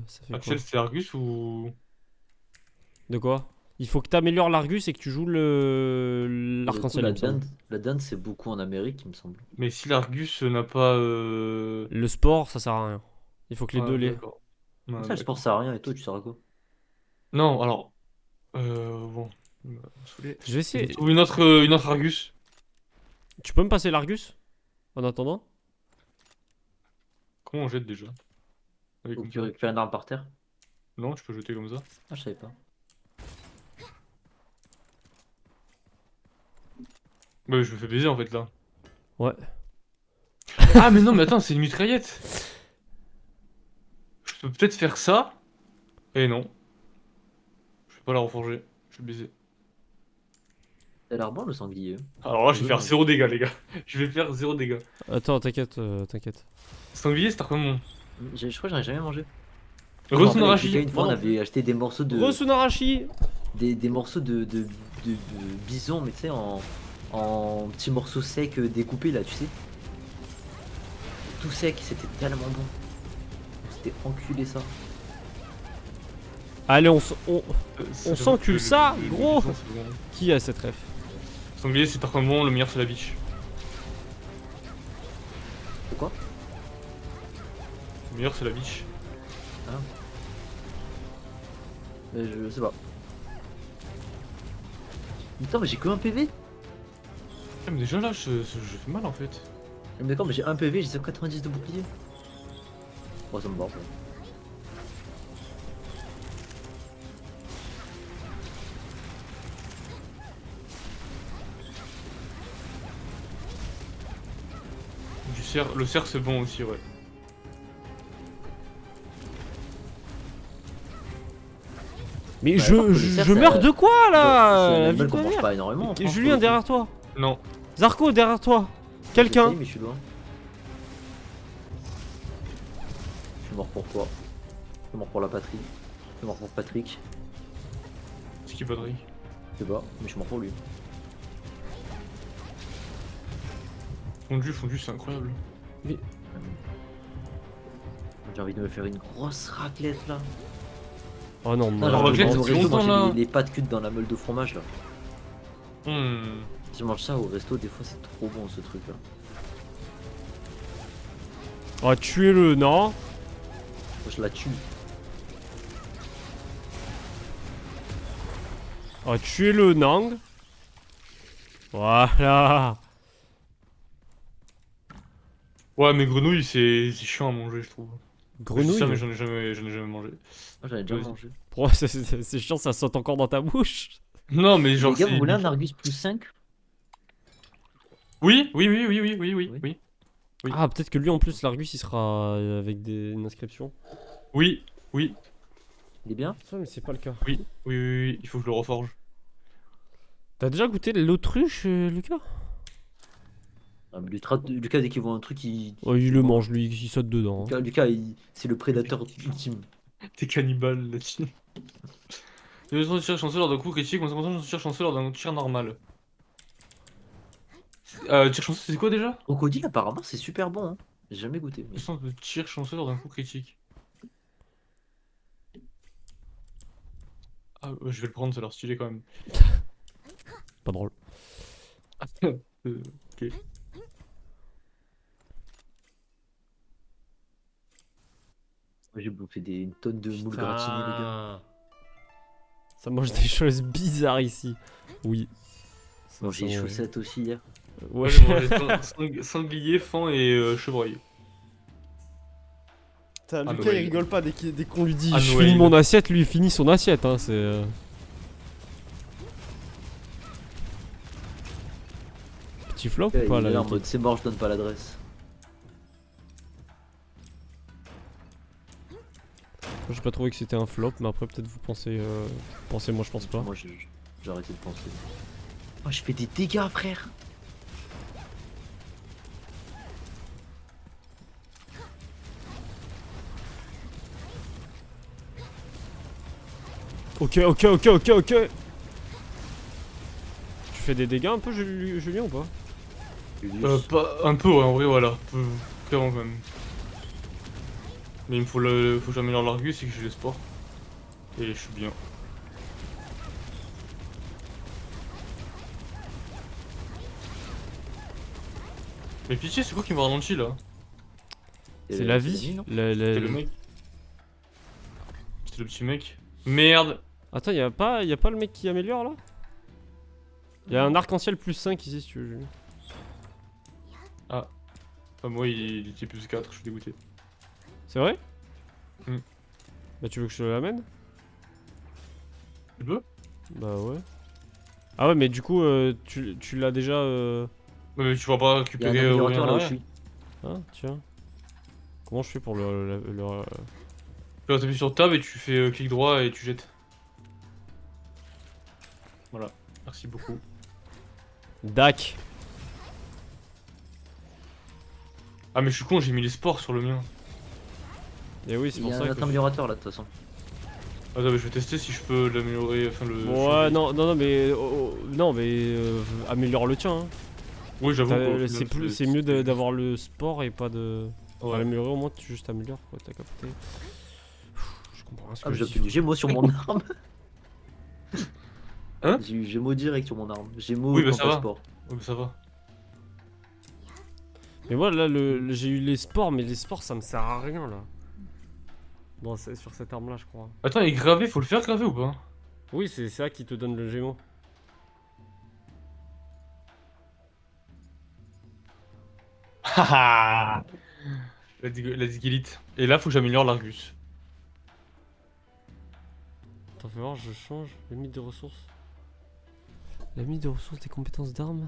ça fait quoi? Axel, c'était Argus ou. De quoi? Il faut que tu améliores l'Argus et que tu joues Du coup, l'arc-en-ciel, il me semble. la dinde, c'est beaucoup en Amérique, il me semble. Mais si l'Argus n'a pas. Le sport, ça sert à rien. Il faut que les Ouais, deux l'aient. d'accord. Ouais, Ça, le sport, d'accord. ça sert à rien, et toi, tu sers à quoi? Non, alors. Bon. Il m'a saoulé. Je vais Il faut essayer. trouver une autre Argus. Tu peux me passer l'Argus? En attendant? Comment on jette déjà? Avec Faut une que tu canne. récupères une arme par terre. Non, tu peux jeter comme ça. Ah, je savais pas. Bah, je me fais baiser en fait là. Ouais. Ah, mais non, mais attends, c'est une mitraillette. Je peux peut-être faire ça. Et non. Je vais pas la reforger. Je vais baiser. T'as l'air bon, le sanglier. Alors là, je vais faire Ouais. 0 dégâts, les gars. Je vais faire 0 dégâts. Attends, t'inquiète, t'inquiète. Sanglier, c'est comment? Je crois que j'en ai jamais mangé. Je me rappelle, avec Lucas, Resunarashi. une fois, on avait acheté des morceaux de. Resunarashi! Des morceaux de bison, mais tu sais, en petits morceaux secs découpés là, tu sais. Tout sec, c'était tellement bon. C'était enculé ça. Allez, on On s'encule ça, gros. Qui a cette ref? Sanglier, c'est Tarkamon, le meilleur c'est la biche. Pourquoi? Le meilleur c'est la biche. Je sais pas. Putain, mais j'ai que un PV. Ah, mais déjà là, je fais mal en fait. Mais d'accord, mais j'ai un PV, j'ai 190 de bouclier. Oh, ça me barre. Le cerf c'est bon aussi, ouais. Mais Bah, attends, le cerf, je ça- meurs de quoi C'est là? un La animal vie de qu'on ma mange mère. pas énormément. en France, Julien pour le derrière toi. Non. Zarko derrière toi. coup. Quelqu'un. J'essaye, mais je suis loin. Je suis mort pour toi. Je suis mort pour la patrie. Je suis mort pour Patrick. C'est qui Patrick? Je sais pas, mais je suis mort pour lui. Fondu, c'est incroyable. J'ai envie de me faire une grosse raclette là. Oh non, Non, la genre, raclette, au c'est resto, longtemps, manger là. les pâtes cuites dans la meule de fromage là. Hmm. Si je mange ça au resto, des fois c'est trop bon ce truc là. Oh, tuez-le, non? Moi, je la tue. Oh, tuez-le, Nang. Voilà. Ouais, mais grenouille, c'est chiant à manger, je trouve. Je dis ça, mais Grenouille? j'en ai jamais mangé. Moi j'en ai déjà Vas-y. mangé. Pourquoi c'est chiant, ça saute encore dans ta bouche? Non, mais genre, Les gars, c'est. vous voulez un Argus plus 5? Oui. Oui. Ah, peut-être que lui en plus, l'Argus il sera avec une inscription. Oui, Il est bien? Ça, mais c'est pas le cas. oui, il faut que je le reforge. T'as déjà goûté l'autruche, Lucas? Ah, mais Lucas, dès qu'il voit un truc, Oh, il le mange, lui, il saute dedans. Hein. Lucas, c'est le prédateur ultime. T'es cannibale là-dessus. Il y a de tir chanceux lors d'un coup critique, on se concentre sur tir chanceux lors d'un tir normal. Tir chanceux, c'est quoi déjà? Crocodile, apparemment, c'est super bon. Hein. J'ai jamais goûté. Mais... Puissance de tir chanceux lors d'un coup critique. Ah, je vais le prendre, ça a l'air stylé quand même. Pas drôle. Ok. Moi, j'ai bouffé une tonne de moules gratinées, les gars. Ça mange des choses bizarres ici. Oui. Bon, j'ai Ça, les ouais. chaussettes aussi hier. Ouais. J'ai mangé sanglier, fan et chevreuil. Putain, Ah, Lucas Noël. il rigole pas dès qu'on lui dit Ah, je Noël. finis mon assiette, lui il finit son assiette. Hein, c'est. Petit flop Il ou pas est là là en Lucky mode c'est mort, je donne pas l'adresse. Moi, j'ai pas trouvé que c'était un flop, mais après peut-être vous pensez. Pensez, moi je pense pas. Moi, j'ai arrêté de penser. Oh, je fais des dégâts, frère. Ok, ok, ok, ok, ok. Tu fais des dégâts un peu, Julien, ou pas? Pas un peu, ouais, en vrai, voilà. Peu, clairement, quand même. Mais il me faut faut que j'améliore l'Argus et que j'ai les sports. Et je suis bien. Mais pitié, c'est quoi qui m'a ralenti là? C'est la l'ami, vie. non C'était le mec. C'était le petit mec. Merde! Attends, y a pas le mec qui améliore là? Y'a un arc-en-ciel plus 5 ici si tu veux, Julien. Ah. Ah, moi, il était plus 4, je suis dégoûté. C'est vrai? Hmm. Bah tu veux que je te l'amène? Tu veux? Bah ouais. Ah ouais, mais du coup, tu l'as déjà... Ouais, mais tu vas pas Il y a un récupérer rien améliorateur là où je derrière. suis. Ah, tiens. Comment je fais pour Tu vas taper sur tab et tu fais clic droit et tu jettes. Voilà. Merci beaucoup. DAC. Ah, mais je suis con, j'ai mis les sports sur le mien. Et oui, c'est Il y pour a ça un que... autre améliorateur là de toute façon. Attends, mais je vais tester si je peux l'améliorer. Enfin, le. Ouais, non, non, non, mais... non, mais... améliore le tien, hein. Oui, j'avoue. Quoi, au C'est final, c'est mieux d'avoir le sport et pas de... Ouais. À l'améliorer, au moins tu juste améliores quoi, t'as capté. Je comprends rien ce Ah, que mais je j'ai dis. obtenu Gémeaux sur mon arme. Hein? J'ai eu Gémeaux direct sur mon arme. Gémeaux Oui, bah quand ça pas va. sport. Ouais, bah ça va. Mais moi là, j'ai eu les sports, mais les sports ça me sert à rien là. Sur cette arme là, je crois. Attends, et gravé, faut le faire graver ou pas? Oui, c'est ça qui te donne le gémeau. Haha. Let's get it. Et là, faut que j'améliore l'Argus. Attends, fais voir, je change. Limite de ressources. La limite de ressources des compétences d'armes.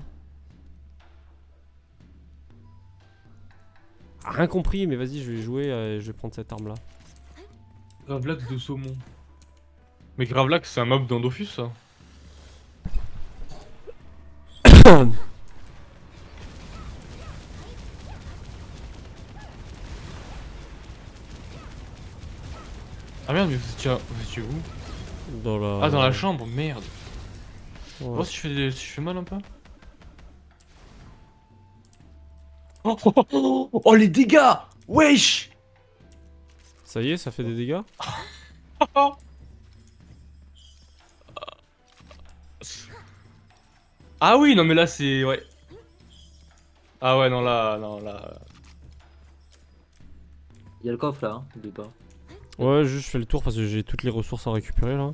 Ah, rien compris, mais vas-y, je vais jouer, je vais prendre cette arme là. Gravelax de saumon. Mais Gravelax, c'est un mob dans Dofus, ça? Ah merde, mais vous étiez où? Dans la... Ah, dans la chambre, merde. Ouais. Voir si je fais mal un peu. Oh, oh, oh, oh, oh, les dégâts! Wesh! Ça y est, ça fait des dégâts. Ah oui, non mais là c'est... Ouais. Ah ouais, non là, non là... Il y a le coffre là, hein, n'oublie pas. Ouais, juste je fais le tour parce que j'ai toutes les ressources à récupérer là.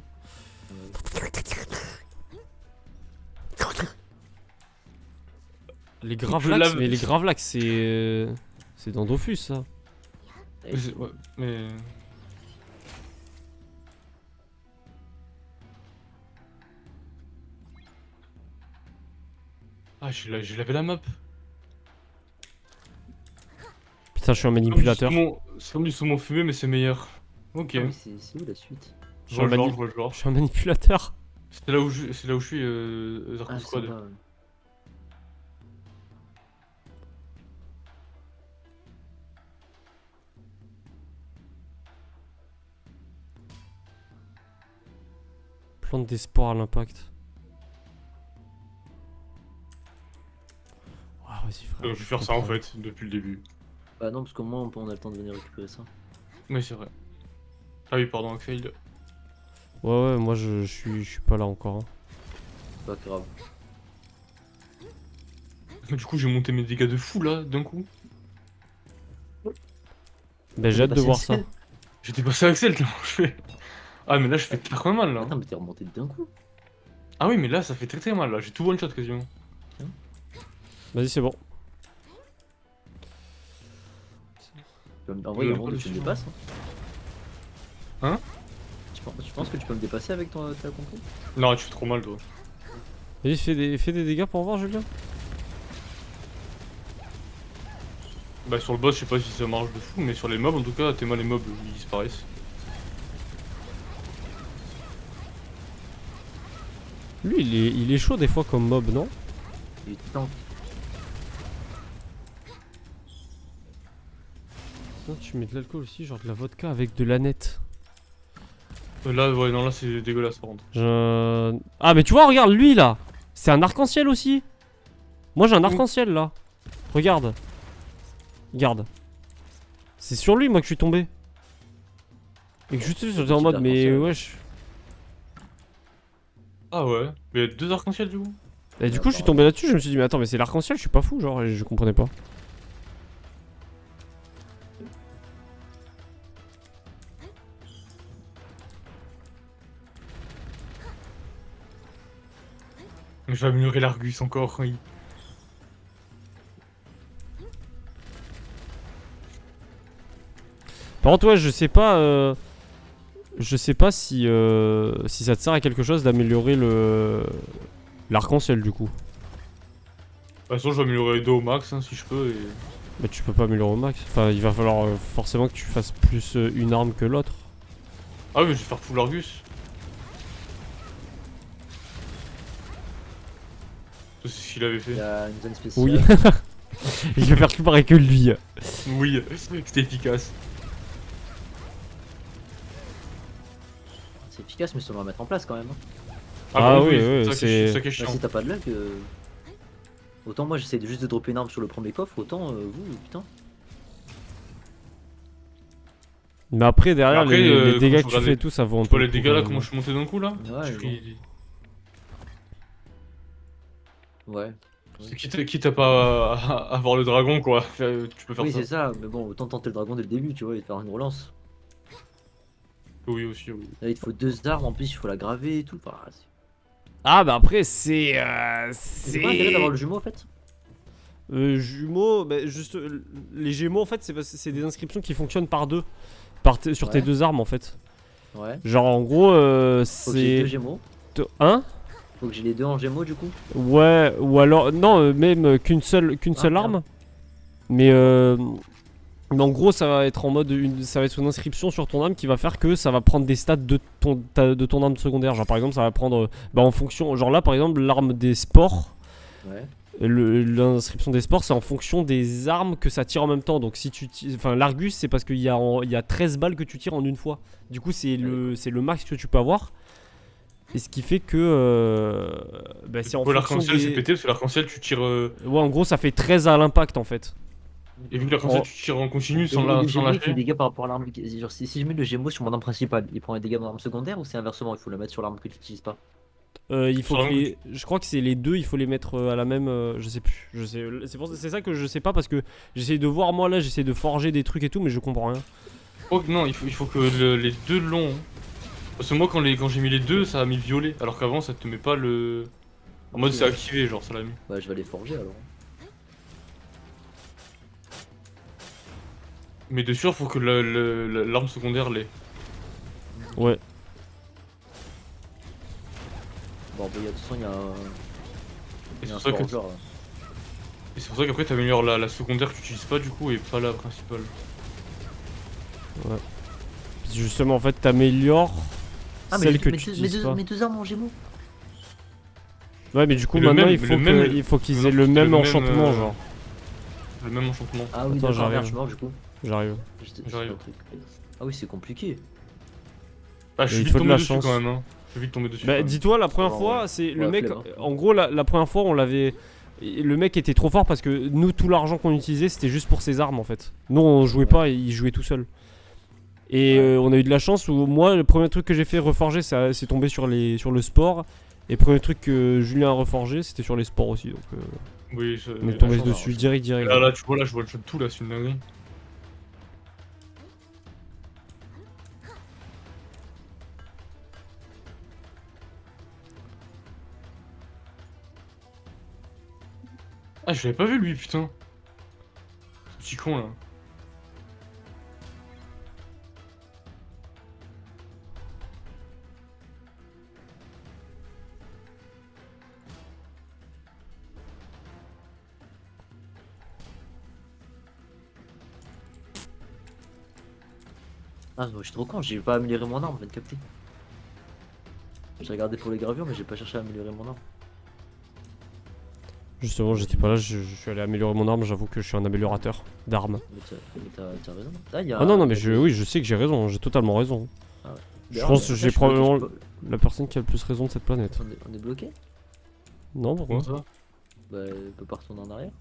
Les Gravelax, mais les Gravelax c'est... c'est dans Dofus ça. Ouais, mais... Ah, j'ai lavé la map. Putain, je suis un manipulateur. C'est comme du saumon fumé, mais c'est meilleur. Ok. Ah oui, c'est où la suite? Je vois le genre, je vois le Je genre. suis un manipulateur. C'est là où je suis, Zarko Ah, Squad. c'est là, ouais. Plante des spores à l'impact. Ah, vas-y frère. Je vais faire ça en fait, depuis le début. Bah non, parce qu'au moins on a le temps de venir récupérer ça. Oui, c'est vrai. Ah oui, pardon, Axel. Ouais, ouais, moi je suis pas là encore. Hein. Pas grave. Mais du coup, j'ai monté mes dégâts de fou là, d'un coup. Ben j'ai hâte de voir ça. J'étais passé à Axel tellement je fais. Ah, mais là, je fais très mal là. Attends, mais t'es remonté d'un coup. Ah oui, mais là, ça fait très mal là. J'ai tout one shot quasiment. Vas-y, c'est bon. En vrai, il y a un Le monde où tu me suivant. dépasses. Hein? Tu penses que tu peux me dépasser avec ta compagnie? Non, tu fais trop mal toi. Vas-y, fais des dégâts pour voir, Julien. Bah, sur le boss, je sais pas si ça marche de fou, mais sur les mobs, en tout cas, tes mal les mobs ils disparaissent. Lui, il est chaud des fois comme mob, non? Il est tank. Sinon, tu mets de l'alcool aussi, genre de la vodka avec de l'aneth. Là, ouais, non, là c'est dégueulasse par contre. Ah, mais tu vois, regarde, lui là. C'est un arc-en-ciel aussi. Moi j'ai un arc-en-ciel là. Regarde. Regarde. C'est sur lui moi que je suis tombé. Et que juste j'étais en mode mais wesh. Ah ouais, mais il y a 2 arcs-en-ciel du coup. Et du coup je suis tombé là-dessus, je me suis dit mais attends mais c'est l'arc-en-ciel, je suis pas fou genre, et je comprenais pas. Mais je vais améliorer l'Argus encore, oui. Par contre ouais je sais pas si si ça te sert à quelque chose d'améliorer l'arc-en-ciel du coup. De toute façon, je vais améliorer les deux au max hein, si je peux. Et... Mais tu peux pas améliorer au max. Enfin il va falloir forcément que tu fasses plus une arme que l'autre. Ah oui, mais je vais faire full Argus. C'est ce qu'il avait Il fait. y a une zone spéciale. Oui. Je vais faire plus pareil que lui. Oui, c'était efficace. C'est efficace, mais ça doit mettre en place quand même. Ah bah oui, oui, ça c'est- ça qui est Bah, chiant. si t'as pas de luck, autant moi j'essaie juste de dropper une arme sur le premier coffre, autant vous, putain. Mais après derrière Après, les quand dégâts je que tu regardais- fais et tout ça vaut un Tu peu vois le les coup, dégâts là, quand même. comment je suis monté d'un coup là Ouais, J'ai bon. pris- Ouais. C'est quitte à pas avoir le dragon quoi. Tu peux faire Oui, ça. c'est ça, mais bon, autant tenter le dragon dès le début, tu vois, et faire une relance. Oui aussi, oui. Là, il te faut 2 armes, en plus, il faut la graver et tout. Enfin, Ah bah après c'est c'est pas intérêt d'avoir le jumeau en fait. jumeaux, bah, juste les gémeaux en fait c'est des inscriptions qui fonctionnent par deux sur tes Ouais. deux armes en fait. Ouais. Genre en gros Faut que j'ai c'est 2 gémeaux. Hein. Faut que j'ai les 2 en gémeaux du coup. Ouais, ou alors non même qu'une seule Ah, merde. arme. Mais en gros ça va être en mode ça va être une inscription sur ton arme qui va faire que ça va prendre des stats de ton arme secondaire. Genre par exemple ça va prendre bah en fonction, genre là par exemple l'arme des sports. Ouais. L'inscription des sports c'est en fonction des armes que ça tire en même temps. Donc si tu enfin l'Argus c'est parce qu'il y a 13 balles que tu tires en une fois. Du coup c'est le max que tu peux avoir. Et ce qui fait que bah, c'est en Ouais, fonction l'arc-en-ciel c'est des... pété parce que l'arc-en-ciel tu tires. Ouais en gros ça fait 13 à l'impact en fait. Et vu que l'arc-en-ciel Oh. tu tires en continu Et sans le gémeau, il fait lâcher. des dégâts par rapport à l'arme. Genre, si je mets le gémeau sur mon arme principale, il prend des dégâts de mon arme secondaire ou c'est inversement, il faut le mettre sur l'arme que tu n'utilises pas. Il faut Sur que je crois que c'est les deux, il faut les mettre à la même. Je sais plus. C'est ça que je sais pas parce que j'essaie de voir moi là, j'essaie de forger des trucs et tout, mais je comprends rien. Oh non, il faut que les deux l'ont. Parce que moi quand j'ai mis les deux, ça a mis violet. Alors qu'avant ça te met pas le. En mode Ok. c'est activé, genre ça l'a mis. Bah, je vais les forger alors. Mais de sûr, faut que l'arme secondaire l'ait. Ouais. Bon, bah, de toute façon, il y a un. Et il y c'est a un pour ça que. forgeur, là. Et c'est pour ça qu'après t'améliores la secondaire que tu utilises pas du coup et pas la principale. Justement en fait t'améliores Ah, celle mais, que mes tu deux, utilises pas. mes deux armes en gémeaux. Ouais mais du coup Mais le maintenant même- il faut le même- il faut qu'ils non, aient le c'était même le même, enchantement genre. Le même enchantement. Ah oui, Attends, d'accord, j'arrive. merde, je suis mort du coup. J'arrive. J'étais J'arrive. sur le truc. Ah oui, c'est compliqué. Ah, je Mais suis il vite faut de tombé la dessus chance. quand même. Hein. Je suis vite tombé dessus. Bah quand même. dis-toi la première Ouais, fois ouais. c'est Ouais, le mec flemme, hein. en gros la première fois on l'avait le mec était trop fort parce que nous tout l'argent qu'on utilisait c'était juste pour ses armes en fait. Nous on jouait Ouais. pas et il jouait tout seul. Et Ouais. on a eu de la chance où moi le premier truc que j'ai fait reforger c'est tombé sur le sport et le premier truc que Julien a reforgé c'était sur les sports aussi donc Oui, on est tombé chance, dessus alors, direct. Là, tu vois, là, je vois le shot tout là, c'est une dinguerie. Ah, je l'avais pas vu lui, putain. Ce petit con là. Ah, je suis trop con, j'ai pas amélioré mon arme, bien capté. J'ai regardé pour les gravures, mais j'ai pas cherché à améliorer mon arme. Justement j'étais pas là, je suis allé améliorer mon arme, j'avoue que je suis un améliorateur d'armes. Mais t'as raison. Ah, Ah non non mais oui je sais que j'ai raison, j'ai totalement raison. Je pense que j'ai je suis bloqué, probablement je peux la personne qui a le plus raison de cette planète. on est bloqué. Non, pourquoi? Comment ça? Bah, on peut pas retourner en arrière.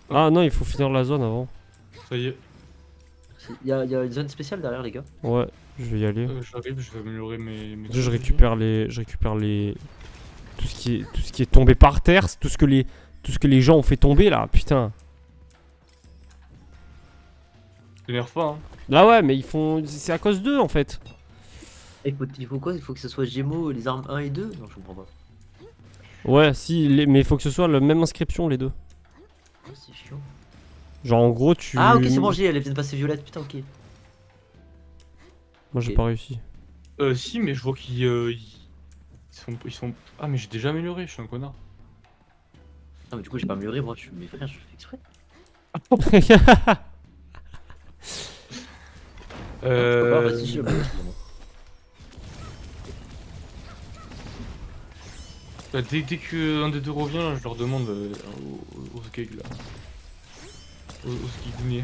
Ah non, il faut finir la zone avant. Ça y est. Il y a une zone spéciale derrière, les gars. Ouais, je vais y aller. J'arrive, je vais améliorer mes Je trucs, récupère les tout ce qui est tombé par terre, c'est tout ce que les gens ont fait tomber là, putain. T'énerve pas, hein. Là ouais, mais ils font c'est à cause d'eux en fait. Il faut quoi? Il faut que ce soit Gémeaux, les armes 1 et 2? Non, je comprends pas. Ouais, si mais il faut que ce soit la même inscription les deux. Oh, c'est chiant. Genre en gros, tu Ah, ok, c'est bon, elle vient de passer violette, putain, ok. Moi j'ai Ok. pas réussi. Si, mais je vois qu'ils ils sont. Ah, mais j'ai déjà amélioré, je suis un connard. Non, mais du coup, j'ai pas amélioré, moi, mes frères, je fais exprès. Ah, pourquoi pas? Vas-y, j'ai amélioré, excusez-moi. Bah, dès que un des deux revient, là, je leur demande aux skegs là. Aux skegouniers.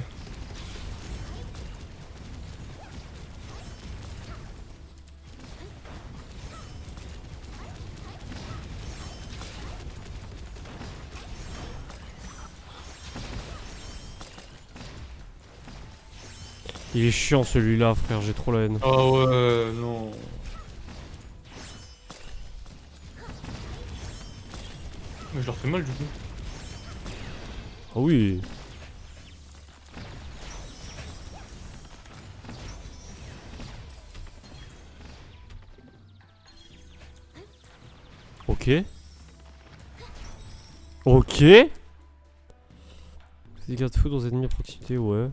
Il est chiant celui-là, frère, j'ai trop la haine. Ah ouais, non. Mais je leur fais mal du coup. Ah oui. Ok. Ok. Dégâts de feu aux ennemis à proximité, ouais.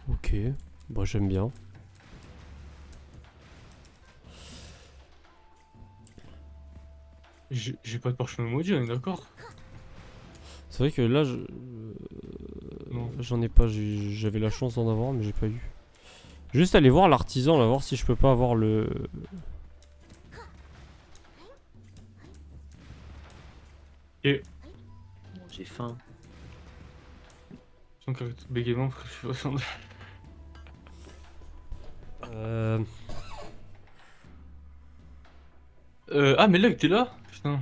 Ok. Bah j'aime bien. J'ai pas de parchemin maudit, on est d'accord? C'est vrai que là, Non. j'en ai pas. J'avais la chance d'en avoir, mais j'ai pas eu. Juste aller voir l'artisan, là, voir si je peux pas avoir le. Et. Bon, j'ai faim. Sans qu'avec tout bégaiement, parce que je suis pas. Euh... Ah, mais là, t'es là? Putain.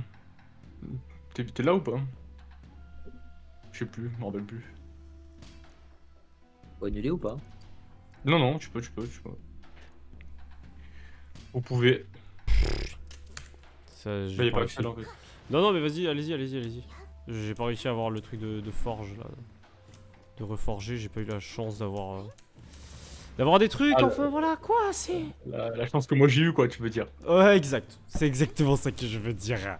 T'es là ou pas? Je sais plus, je me rappelle plus. Faut annuler ou pas? Non, non, tu peux. Vous pouvez. Ça, j'ai Bah, y'a pas pas réussi. accès là en fait. Non, non, mais vas-y, allez-y. J'ai pas réussi à avoir le truc de forge là. De reforger, j'ai pas eu la chance d'avoir. D'avoir des trucs, Ah, enfin voilà, quoi, c'est. la chance que moi j'ai eu, quoi, tu veux dire. Ouais, exact. C'est exactement ça que je veux dire.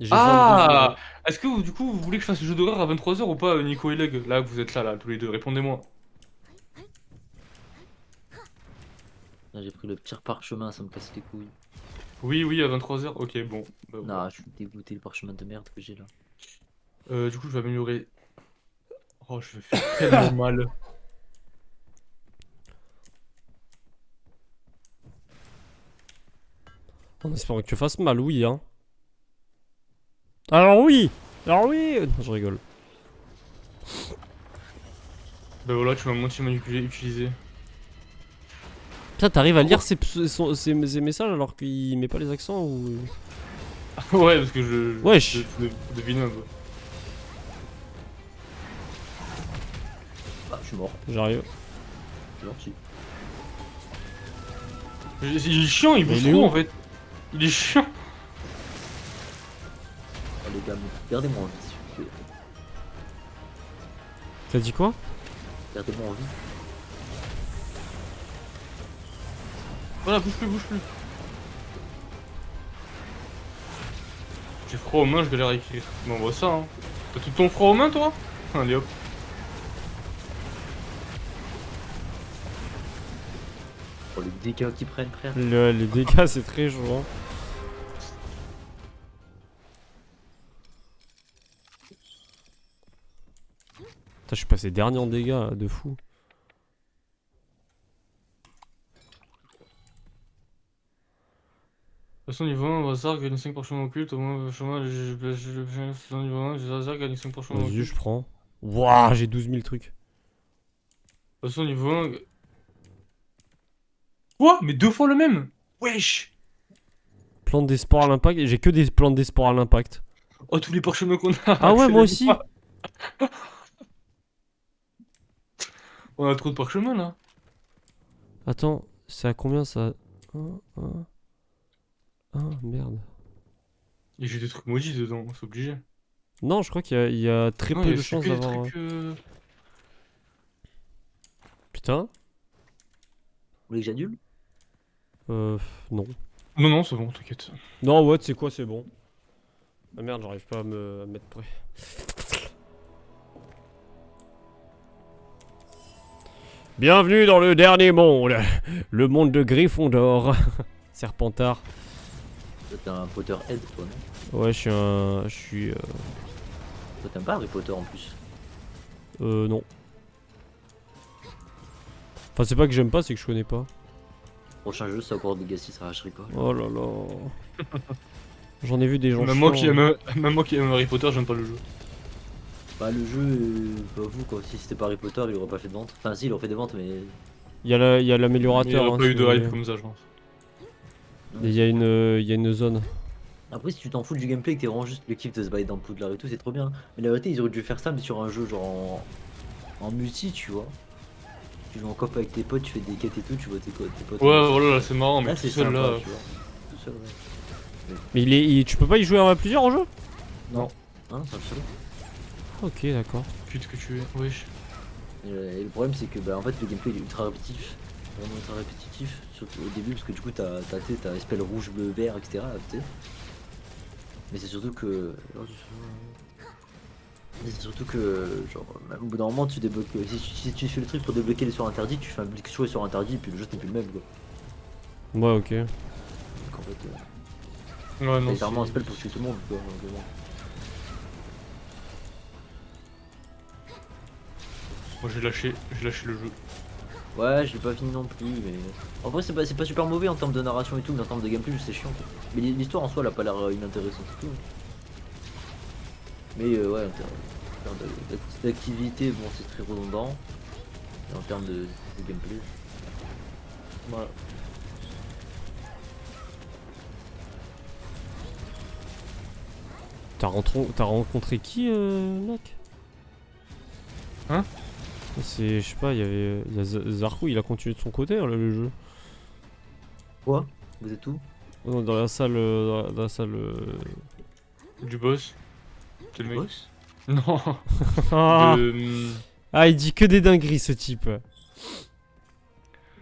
J'ai Ah! Est-ce que du coup vous voulez que je fasse le jeu d'horreur à 23 h ou pas, Nico et Leg? Là, que vous êtes là, tous les deux, répondez-moi. Là, j'ai pris le pire parchemin, ça me casse les couilles. Oui, à 23 h, ok, bon. Bah, voilà. Non, je suis dégoûté, le parchemin de merde que j'ai là. Du coup, je vais améliorer. Oh, je vais faire tellement mal. En espérant que tu fasses mal, oui, hein. Alors oui. Non, je rigole. Bah voilà, tu m'as moitié manipulé, utilisé. Putain, t'arrives à lire ses messages alors qu'il met pas les accents ou. Ouais, parce que je. Wesh. Je devine un peu. Ah, je suis mort, J'arrive. c'est gentil. Il est chiant, il Mais bouge il est trop où en fait. Il est chiant. Oh, les gars, gardez-moi en vie, s'il vous plaît. T'as dit quoi? Gardez-moi en vie. Voilà, bouge plus. J'ai froid aux mains, je galère à écrire. Bon, on voit ça, hein. T'as tout ton froid aux mains, toi? Allez hop. Oh, les dégâts qu'ils prennent, frère. Les dégâts, c'est très chaud, hein. Putain, je suis passé dernier en dégâts, là, de fou. Façon niveau 1, Vazar gagne 5% occulte, au moins chemin, façon niveau 1, Vazar gagne 5% Vas-y, occulte. je prends. Wouah, j'ai 12 000 trucs. Façon niveau 1. Quoi? Mais 2 fois le même? Wesh! Plantes des sports à l'impact. J'ai que des plantes des sports à l'impact. Oh, tous les parchemins qu'on a, Ah ouais, moi accélère aussi. pas. On a trop de parchemins là. Attends, c'est à combien ça? Merde. Et j'ai des trucs maudits dedans, c'est obligé. Non, je crois qu'il y a très Non, peu de c'est chances que des d'avoir. trucs. Putain. Vous voulez que j'annule? Non. Non, non, c'est bon, t'inquiète. Non, ouais, c'est quoi, c'est bon. Ah merde, j'arrive pas à me mettre prêt. Bienvenue dans le dernier monde. Le monde de Gryffondor. Serpentard. Toi, t'es un Potterhead, toi, non? Ouais, je suis. Toi, t'aimes pas Harry Potter en plus. Non. Enfin, c'est pas que j'aime pas, c'est que je connais pas. Prochain jeu, c'est encore Legacy, ça racherait quoi. Oh là là. J'en ai vu des gens Même moi, chiants, hein. même moi qui aime Harry Potter, j'aime pas le jeu. Bah, le jeu, pas vous quoi. Si c'était pas Harry Potter, il aurait pas fait de vente. Enfin, si, il aurait fait des ventes, mais. Il y a Mais il n'y l'améliorateur. aurait Hein, pas si eu de vous hype voulez. comme ça, je pense. Il y a une zone. Après, si tu t'en fous du gameplay et que t'es vraiment juste le kiff de se balader dans le Poudlard et tout, c'est trop bien. Mais la vérité, ils auraient dû faire ça, mais sur un jeu genre en multi, tu vois. Tu joues en coop avec tes potes, tu fais des quêtes et tout, tu vois tes potes. Ouais, voilà, là c'est marrant, mais Là, tout c'est seul sympa, là. tu vois. Tout seul, ouais. Mais tu peux pas y jouer à plusieurs en jeu? Non, c'est un solo. Ok, d'accord. Pute que tu es, wesh. Et le problème, c'est que bah, en fait, le gameplay il est ultra répétitif. Vraiment ultra répétitif, surtout au début, parce que du coup, t'as spell rouge, bleu, vert, etc. tu sais. Mais c'est surtout que. Mais c'est surtout que, genre, même au bout d'un moment, tu débloques. Si tu fais le truc pour débloquer les sorts interdits, tu fais un blick sur les sorts interdits, et puis le jeu n'est plus le même, quoi. Ouais, ok. Donc en fait, Ouais, t'as non. littéralement un c'est- spell pour tuer tout le monde, quoi. Donc, bon. Moi j'ai lâché le jeu. Ouais, je l'ai pas fini non plus, mais. En vrai, c'est pas super mauvais en termes de narration et tout, mais en termes de gameplay, c'est chiant, quoi. Mais l'histoire en soi, elle a pas l'air inintéressante et tout. Mais ouais, en termes d'activité, bon, c'est très redondant. Et en termes de gameplay, voilà. T'as rencontré qui, mec? Hein? Je sais pas, il y a Zarko, il a continué de son côté, hein, le jeu. Quoi? Vous êtes où? Non, dans la salle. Dans la salle. Du boss. C'est le mec. Boss? Non. Ah, De. il dit que des dingueries, ce type.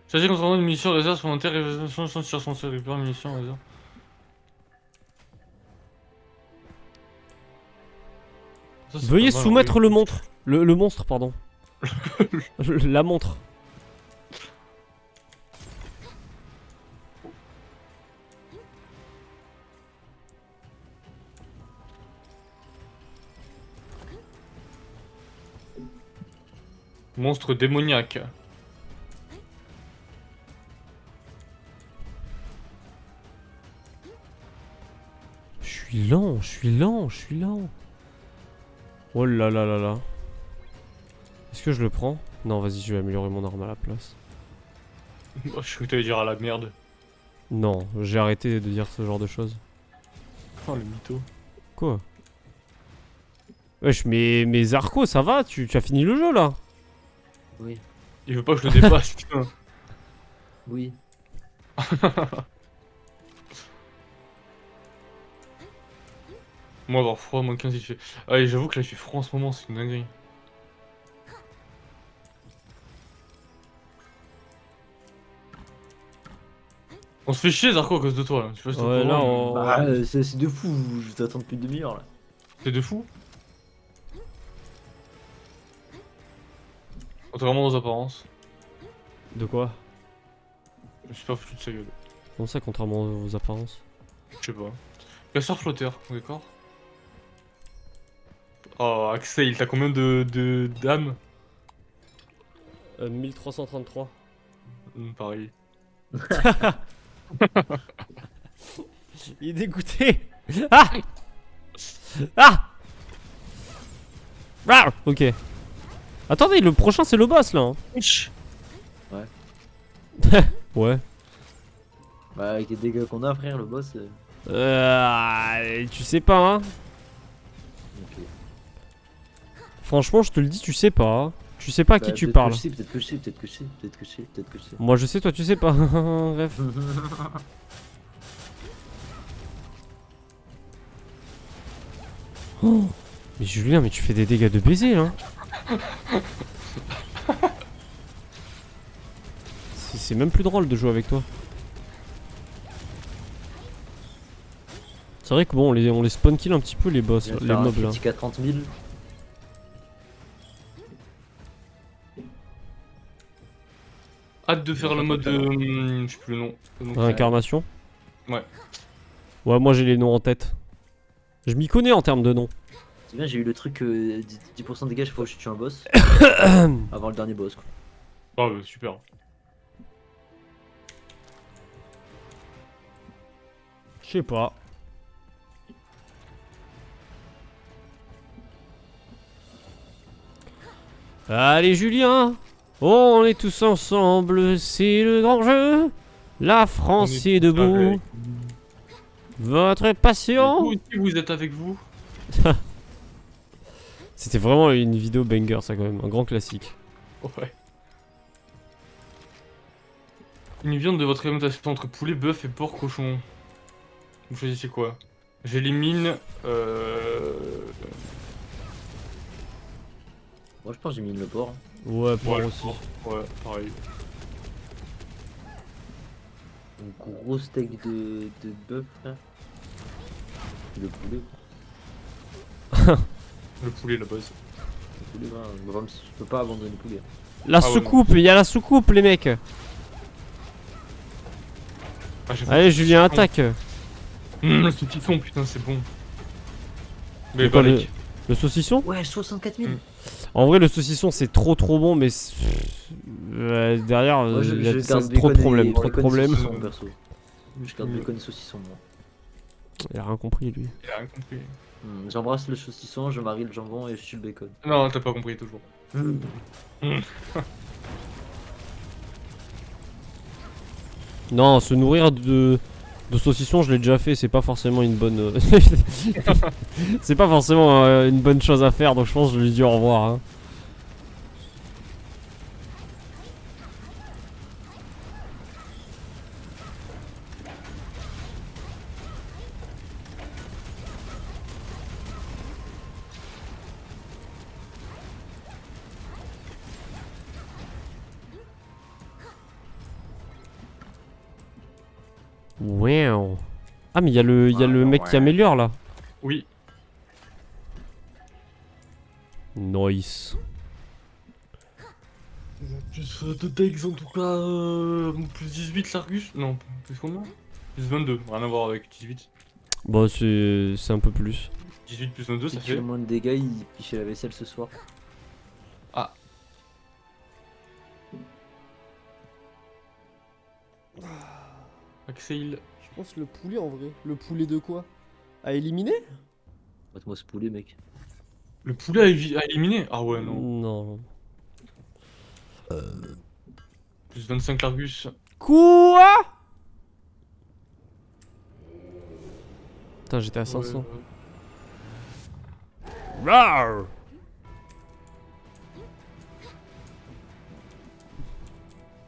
Chargé contre une munition réserve supplémentaire et sur son seul récupère une munition réserve. Ça, c'est Veuillez pas mal, soumettre oui. le monstre. Le monstre, pardon. La montre. Monstre démoniaque. Je suis lent, je suis lent, je suis lent. Oh là là là là. Est-ce que je le prends? Non, vas-y, je vais améliorer mon arme à la place. Oh, je crois que t'allais dire à la merde. Non, j'ai arrêté de dire ce genre de choses. Oh le mytho. Quoi? Wesh, mais Zarko, ça va? Tu as fini le jeu là? Oui, Il veut pas que je le dépasse, putain. oui. Moi avoir froid, moins 15 il fait. Ah, et j'avoue que là il fait froid en ce moment, c'est une dinguerie. On se fait chier Zarko à cause de toi là. Tu vois, c'est Ouais, là, on- Bah, c'est de fou, je t'attends depuis une demi-heure là. C'est de fou. Contrairement aux apparences. De quoi? Je me suis pas foutu de sa gueule. Comment ça, contrairement aux apparences? Je sais pas. Casseur flotteur, d'accord. Oh Axel, t'as combien de d'âmes? 1333. Pareil. Il est dégoûté. Ah. Ah. Ah. Ok. Attendez, le prochain c'est le boss là. Hein. Ouais. Bah, avec les dégâts qu'on a, frère, le boss. Tu sais pas, hein. Ok. Franchement, je te le dis, tu sais pas. Hein. Tu sais pas à qui tu parles. Peut-être que je sais, peut-être que je sais, peut-être que je sais, peut-être que je sais. Moi je sais, toi tu sais pas. Bref. Oh. Mais Julien, mais tu fais des dégâts de baiser là. C'est même plus drôle de jouer avec toi. C'est vrai que bon, on les spawn kill un petit peu les boss, les mobs là. À 30 000. Hâte de faire le mode. Je sais plus le nom. Réincarnation. Ouais. Ouais, moi j'ai les noms en tête. Je m'y connais en termes de noms. C'est bien, j'ai eu le truc 10% de dégâts chaque fois que je tue un boss. Avant le dernier boss. Quoi. Ah, bah, super. Je sais pas. Allez Julien, oh, on est tous ensemble, c'est le grand jeu. La France est debout. Votre passion. Vous aussi, vous êtes avec vous. C'était vraiment une vidéo banger ça quand même, un grand classique. Ouais. Une viande de votre alimentation entre poulet, bœuf et porc cochon. Vous choisissez quoi? J'élimine. Moi je pense que j'ai mis le porc. Ouais, pour Ouais, aussi. Ouais, pareil. Un gros steak de bœuf là. Le poulet. Le poulet, la base. Le poulet, je peux pas abandonner le poulet. La Ah ouais, soucoupe, il y a la soucoupe les mecs. Ah, j'ai Allez fait Julien, le saucisson. attaque. Le saucisson, putain, c'est bon. Mais C'est quoi, bah, le saucisson? Ouais, 64 000. En vrai le saucisson c'est trop bon mais derrière Moi, il y a je garde trop de bacon problèmes, et- trop de bacon et problèmes. saucisson, perso. Je garde bacon et saucisson moi. Il a rien compris lui. il a rien compris. J'embrasse le saucisson, je marie le jambon et je tue le bacon. Non, t'as pas compris toujours. Non, se nourrir de saucisson, je l'ai déjà fait, c'est pas forcément une bonne c'est pas forcément une bonne chose à faire, donc je pense que je lui dis au revoir hein. Wow. Ah mais il y a le mec qui améliore là. Oui. Nice. Plus de dex en tout cas. Plus 18 l'Argus. Non, plus combien? Plus 22. Rien à voir avec 18. Bon c'est un peu plus. 18 plus 22, ça Si tu fais fait. moins de dégâts, il pichait la vaisselle ce soir. Axel. Je pense le poulet en vrai. Le poulet de quoi? À éliminer? Mate-moi ce poulet, mec. Le poulet a éliminé? Ah ouais, non. Non. Plus 25 l'Argus. Quoi? Putain, j'étais à 500. Rawr.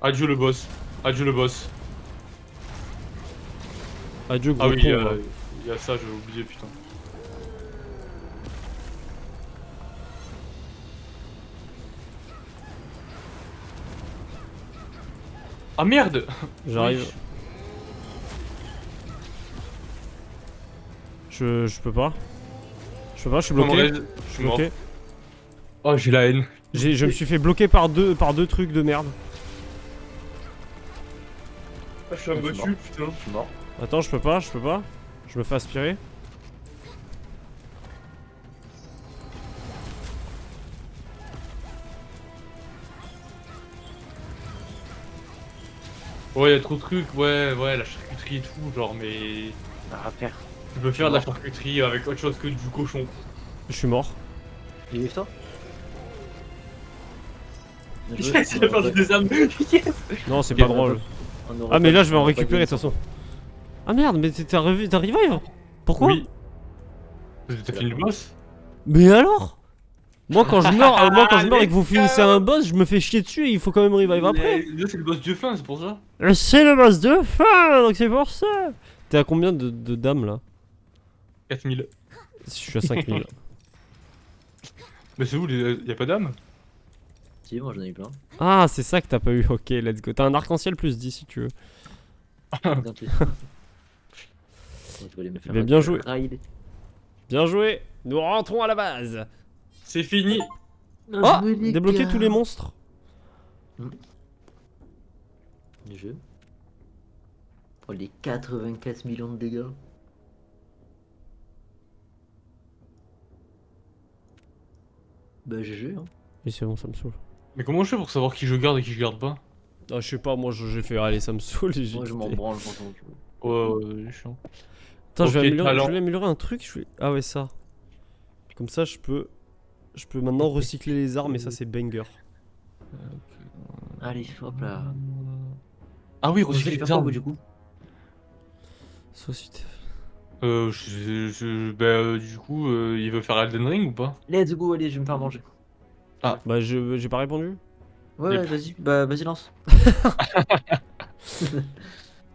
Adieu le boss. Adieu le boss. Adieu gros Ah oui, con, là. il y a ça, j'avais oublié, putain. Ah merde! J'arrive. Oui. Je peux pas. Je peux pas, je suis On bloqué. m'enlève, Je suis bloqué. Oh, j'ai la haine. Je me suis fait bloquer par deux trucs de merde. Ah, je suis abattu, putain. Je suis mort. Attends, je peux pas. Je me fais aspirer. Ouais, y'a trop de trucs, ouais, la charcuterie et tout, genre, mais. Ah, frère. Tu peux faire de la charcuterie avec autre chose que du cochon. Je suis mort. Vive toi. Yes, il a perdu des âmes. Yes. Non, c'est Ok, pas on drôle. Ah, mais là, je vais en récupérer de toute façon. Ah merde, mais t'as revive? Pourquoi? Oui. T'as fini le boss? Mais alors? Moi quand je meurs, et que vous finissez un boss, je me fais chier dessus et il faut quand même revive après. Là, c'est le boss de fin, c'est pour ça. C'est le boss de fin, donc c'est pour ça. T'es à combien de dames là? 4000. Je suis à 5000. Mais c'est où y'a pas d'âme? Si, moi j'en ai eu plein. Ah, c'est ça que t'as pas eu, ok, let's go. T'as un arc-en-ciel plus 10 si tu veux. Attends, tu- Je vais aller me faire Mais un bien joué. raid. Bien joué, nous rentrons à la base. C'est fini. Oh, débloquer tous les monstres. Le jeu. Pour les 84 millions de dégâts. Bah GG hein. Et c'est bon, ça me saoule. Mais comment je fais pour savoir qui je garde et qui je garde pas? Ah, je sais pas, moi j'ai fait, allez, ça me saoule et j'ai Moi je m'en quitté. branle quand tu veux. Ouais, chiant. Attends, Ok, je vais talent. améliorer un truc. Ah ouais, ça. Comme ça, je peux maintenant recycler les armes et ça, c'est banger. Allez, hop là. Ah oui, Vous allez recycler faire les quoi vous armes. du coup? Société. Du coup, il veut faire Elden Ring ou pas? Let's go, allez, je vais me faire manger. Bah, j'ai pas répondu. Ouais, Yep. ouais, vas-y, bah vas-y lance.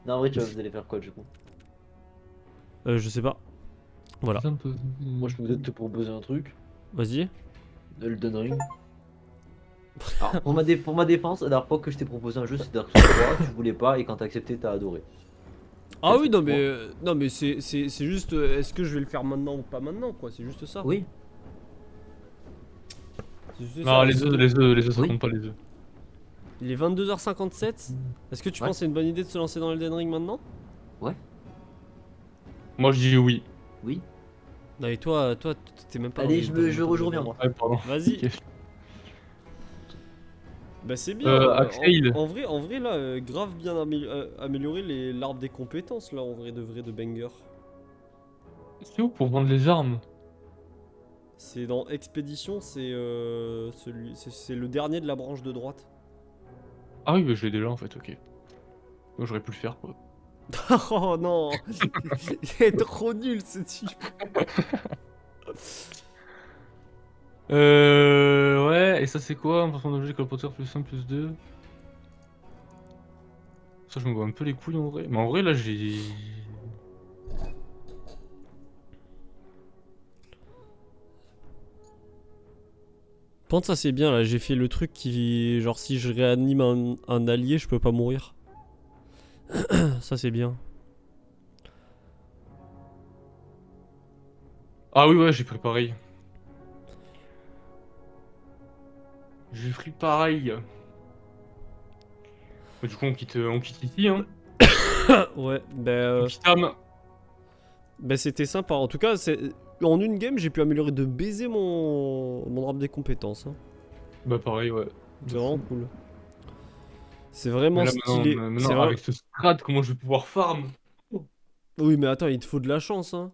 Non, en vrai, tu vois, vous allez faire quoi du coup? Je sais pas. Voilà. Moi, je peux peut-être te proposer un truc. Vas-y. Elden Ring. Alors, pour ma défense, la dernière fois que je t'ai proposé un jeu, c'est Dark Souls 3, tu voulais pas, et quand t'as accepté, t'as adoré. Ah oui, Bon. non mais c'est juste, est-ce que je vais le faire maintenant ou pas maintenant, quoi. C'est juste ça. Oui, C'est juste Non, ça. les œufs, ça Oui. compte pas les œufs. Il est 22h57. Est-ce que tu Ouais. penses que c'est une bonne idée de se lancer dans Elden Ring maintenant? Moi je dis oui. oui. Non mais toi, t'es même pas. Allez, dans le- je rejoins moi. Ouais, pardon. Vas-y. Ok. Bah c'est bien. Axel. En vrai là, grave bien améliorer l'arbre des compétences là, en vrai de banger. C'est où pour vendre les armes? C'est dans Expédition, c'est c'est le dernier de la branche de droite. Ah oui, mais je l'ai déjà en fait, ok. Moi j'aurais pu le faire quoi. Oh non, il est trop nul ce type. Ouais, et ça c'est quoi? Un placement d'objet colporteur plus 1 plus 2. Ça je me vois un peu les couilles en vrai. Mais en vrai là j'ai... Pense ça c'est bien là, j'ai fait le truc qui, genre si je réanime un allié, je peux pas mourir. Ça c'est bien. Ah oui ouais, j'ai pris pareil. J'ai pris pareil. Bah, du coup on quitte ici hein. Ouais, On quitte Am. bah c'était sympa. En tout cas, en une game, j'ai pu améliorer de baiser mon arbre des compétences. Hein. Bah pareil ouais. C'est vraiment cool. C'est Mais vraiment là stylé. maintenant C'est vrai- avec ce strat, comment je vais pouvoir farm? Oui, mais attends, il te faut de la chance, hein.